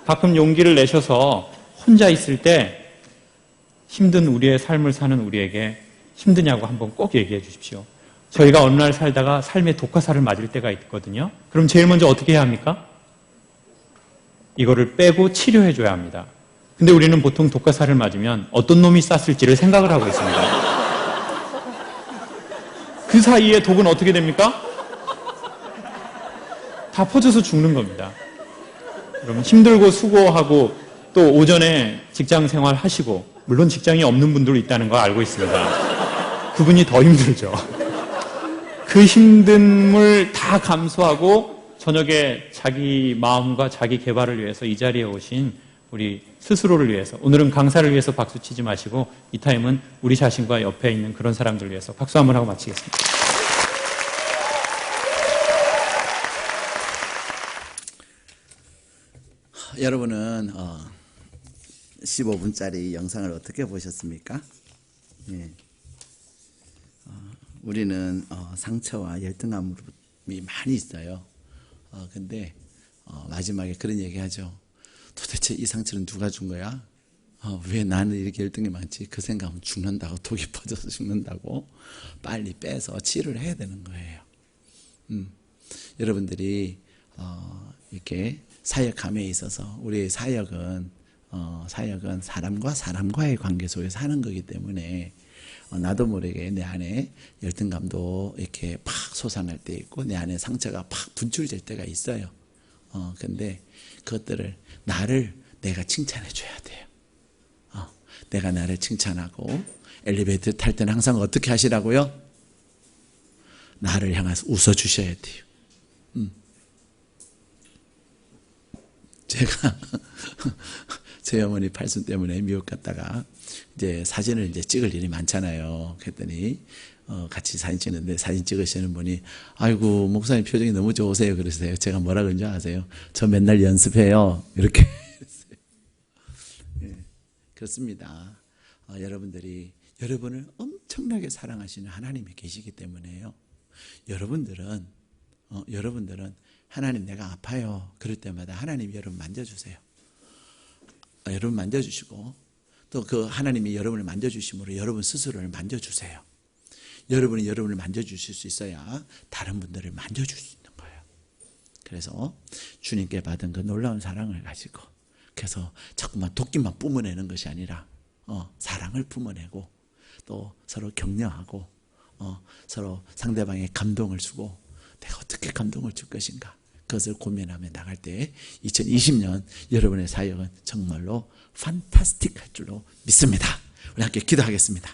가끔 용기를 내셔서 혼자 있을 때 힘든 우리의 삶을 사는 우리에게 힘드냐고 한번 꼭 얘기해 주십시오. 저희가 어느 날 살다가 삶의 독화살을 맞을 때가 있거든요. 그럼 제일 먼저 어떻게 해야 합니까? 이거를 빼고 치료해 줘야 합니다. 근데 우리는 보통 독화살을 맞으면 어떤 놈이 쐈을지를 생각을 하고 있습니다. 그 사이에 독은 어떻게 됩니까? 다 퍼져서 죽는 겁니다. 그러면 힘들고 수고하고 또 오전에 직장 생활 하시고, 물론 직장이 없는 분들도 있다는 거 알고 있습니다. 그분이 더 힘들죠. 그 힘듦을 다 감수하고 저녁에 자기 마음과 자기 개발을 위해서 이 자리에 오신 우리 스스로를 위해서, 오늘은 강사를 위해서 박수 치지 마시고 이 타임은 우리 자신과 옆에 있는 그런 사람들을 위해서 박수 한번 하고 마치겠습니다. 여러분은 15분짜리 영상을 어떻게 보셨습니까? 예. 우리는 상처와 열등감이 많이 있어요. 근데 마지막에 그런 얘기하죠. 도대체 이 상처는 누가 준 거야? 왜 나는 이렇게 열등이 많지? 그 생각하면 죽는다고, 독이 퍼져서 죽는다고. 빨리 빼서 치료를 해야 되는 거예요. 여러분들이 이렇게 사역함에 있어서 우리의 사역은 사람과 사람과의 관계 속에서 하는 거기 때문에 나도 모르게 내 안에 열등감도 이렇게 팍 솟아날 때 있고 내 안에 상처가 팍 분출될 때가 있어요. 근데 그것들을 내가 칭찬해 줘야 돼요. 내가 나를 칭찬하고 엘리베이터 탈 때는 항상 어떻게 하시라고요? 나를 향해서 웃어 주셔야 돼요. 제가 제 어머니 팔순 때문에 미국 갔다가 이제 사진을 이제 찍을 일이 많잖아요. 그랬더니 같이 사진 찍는데 사진 찍으시는 분이 아이고 목사님 표정이 너무 좋으세요 그러세요. 제가 뭐라 그런지 아세요? 저 맨날 연습해요. 이렇게 했어요. 예, 그렇습니다. 여러분들이 여러분을 엄청나게 사랑하시는 하나님이 계시기 때문에요. 여러분들은 하나님 내가 아파요. 그럴 때마다 하나님이 여러분 만져주세요. 여러분 만져주시고 또 그 하나님이 여러분을 만져주심으로 여러분 스스로를 만져주세요. 여러분이 여러분을 만져주실 수 있어야 다른 분들을 만져줄 수 있는 거예요. 그래서 주님께 받은 그 놀라운 사랑을 가지고 그래서 자꾸만 도끼만 뿜어내는 것이 아니라 사랑을 뿜어내고 또 서로 격려하고 서로 상대방의 감동을 주고 내가 어떻게 감동을 줄 것인가 그것을 고민하며 나갈 때 2020년 여러분의 사역은 정말로 판타스틱할 줄로 믿습니다. 우리 함께 기도하겠습니다.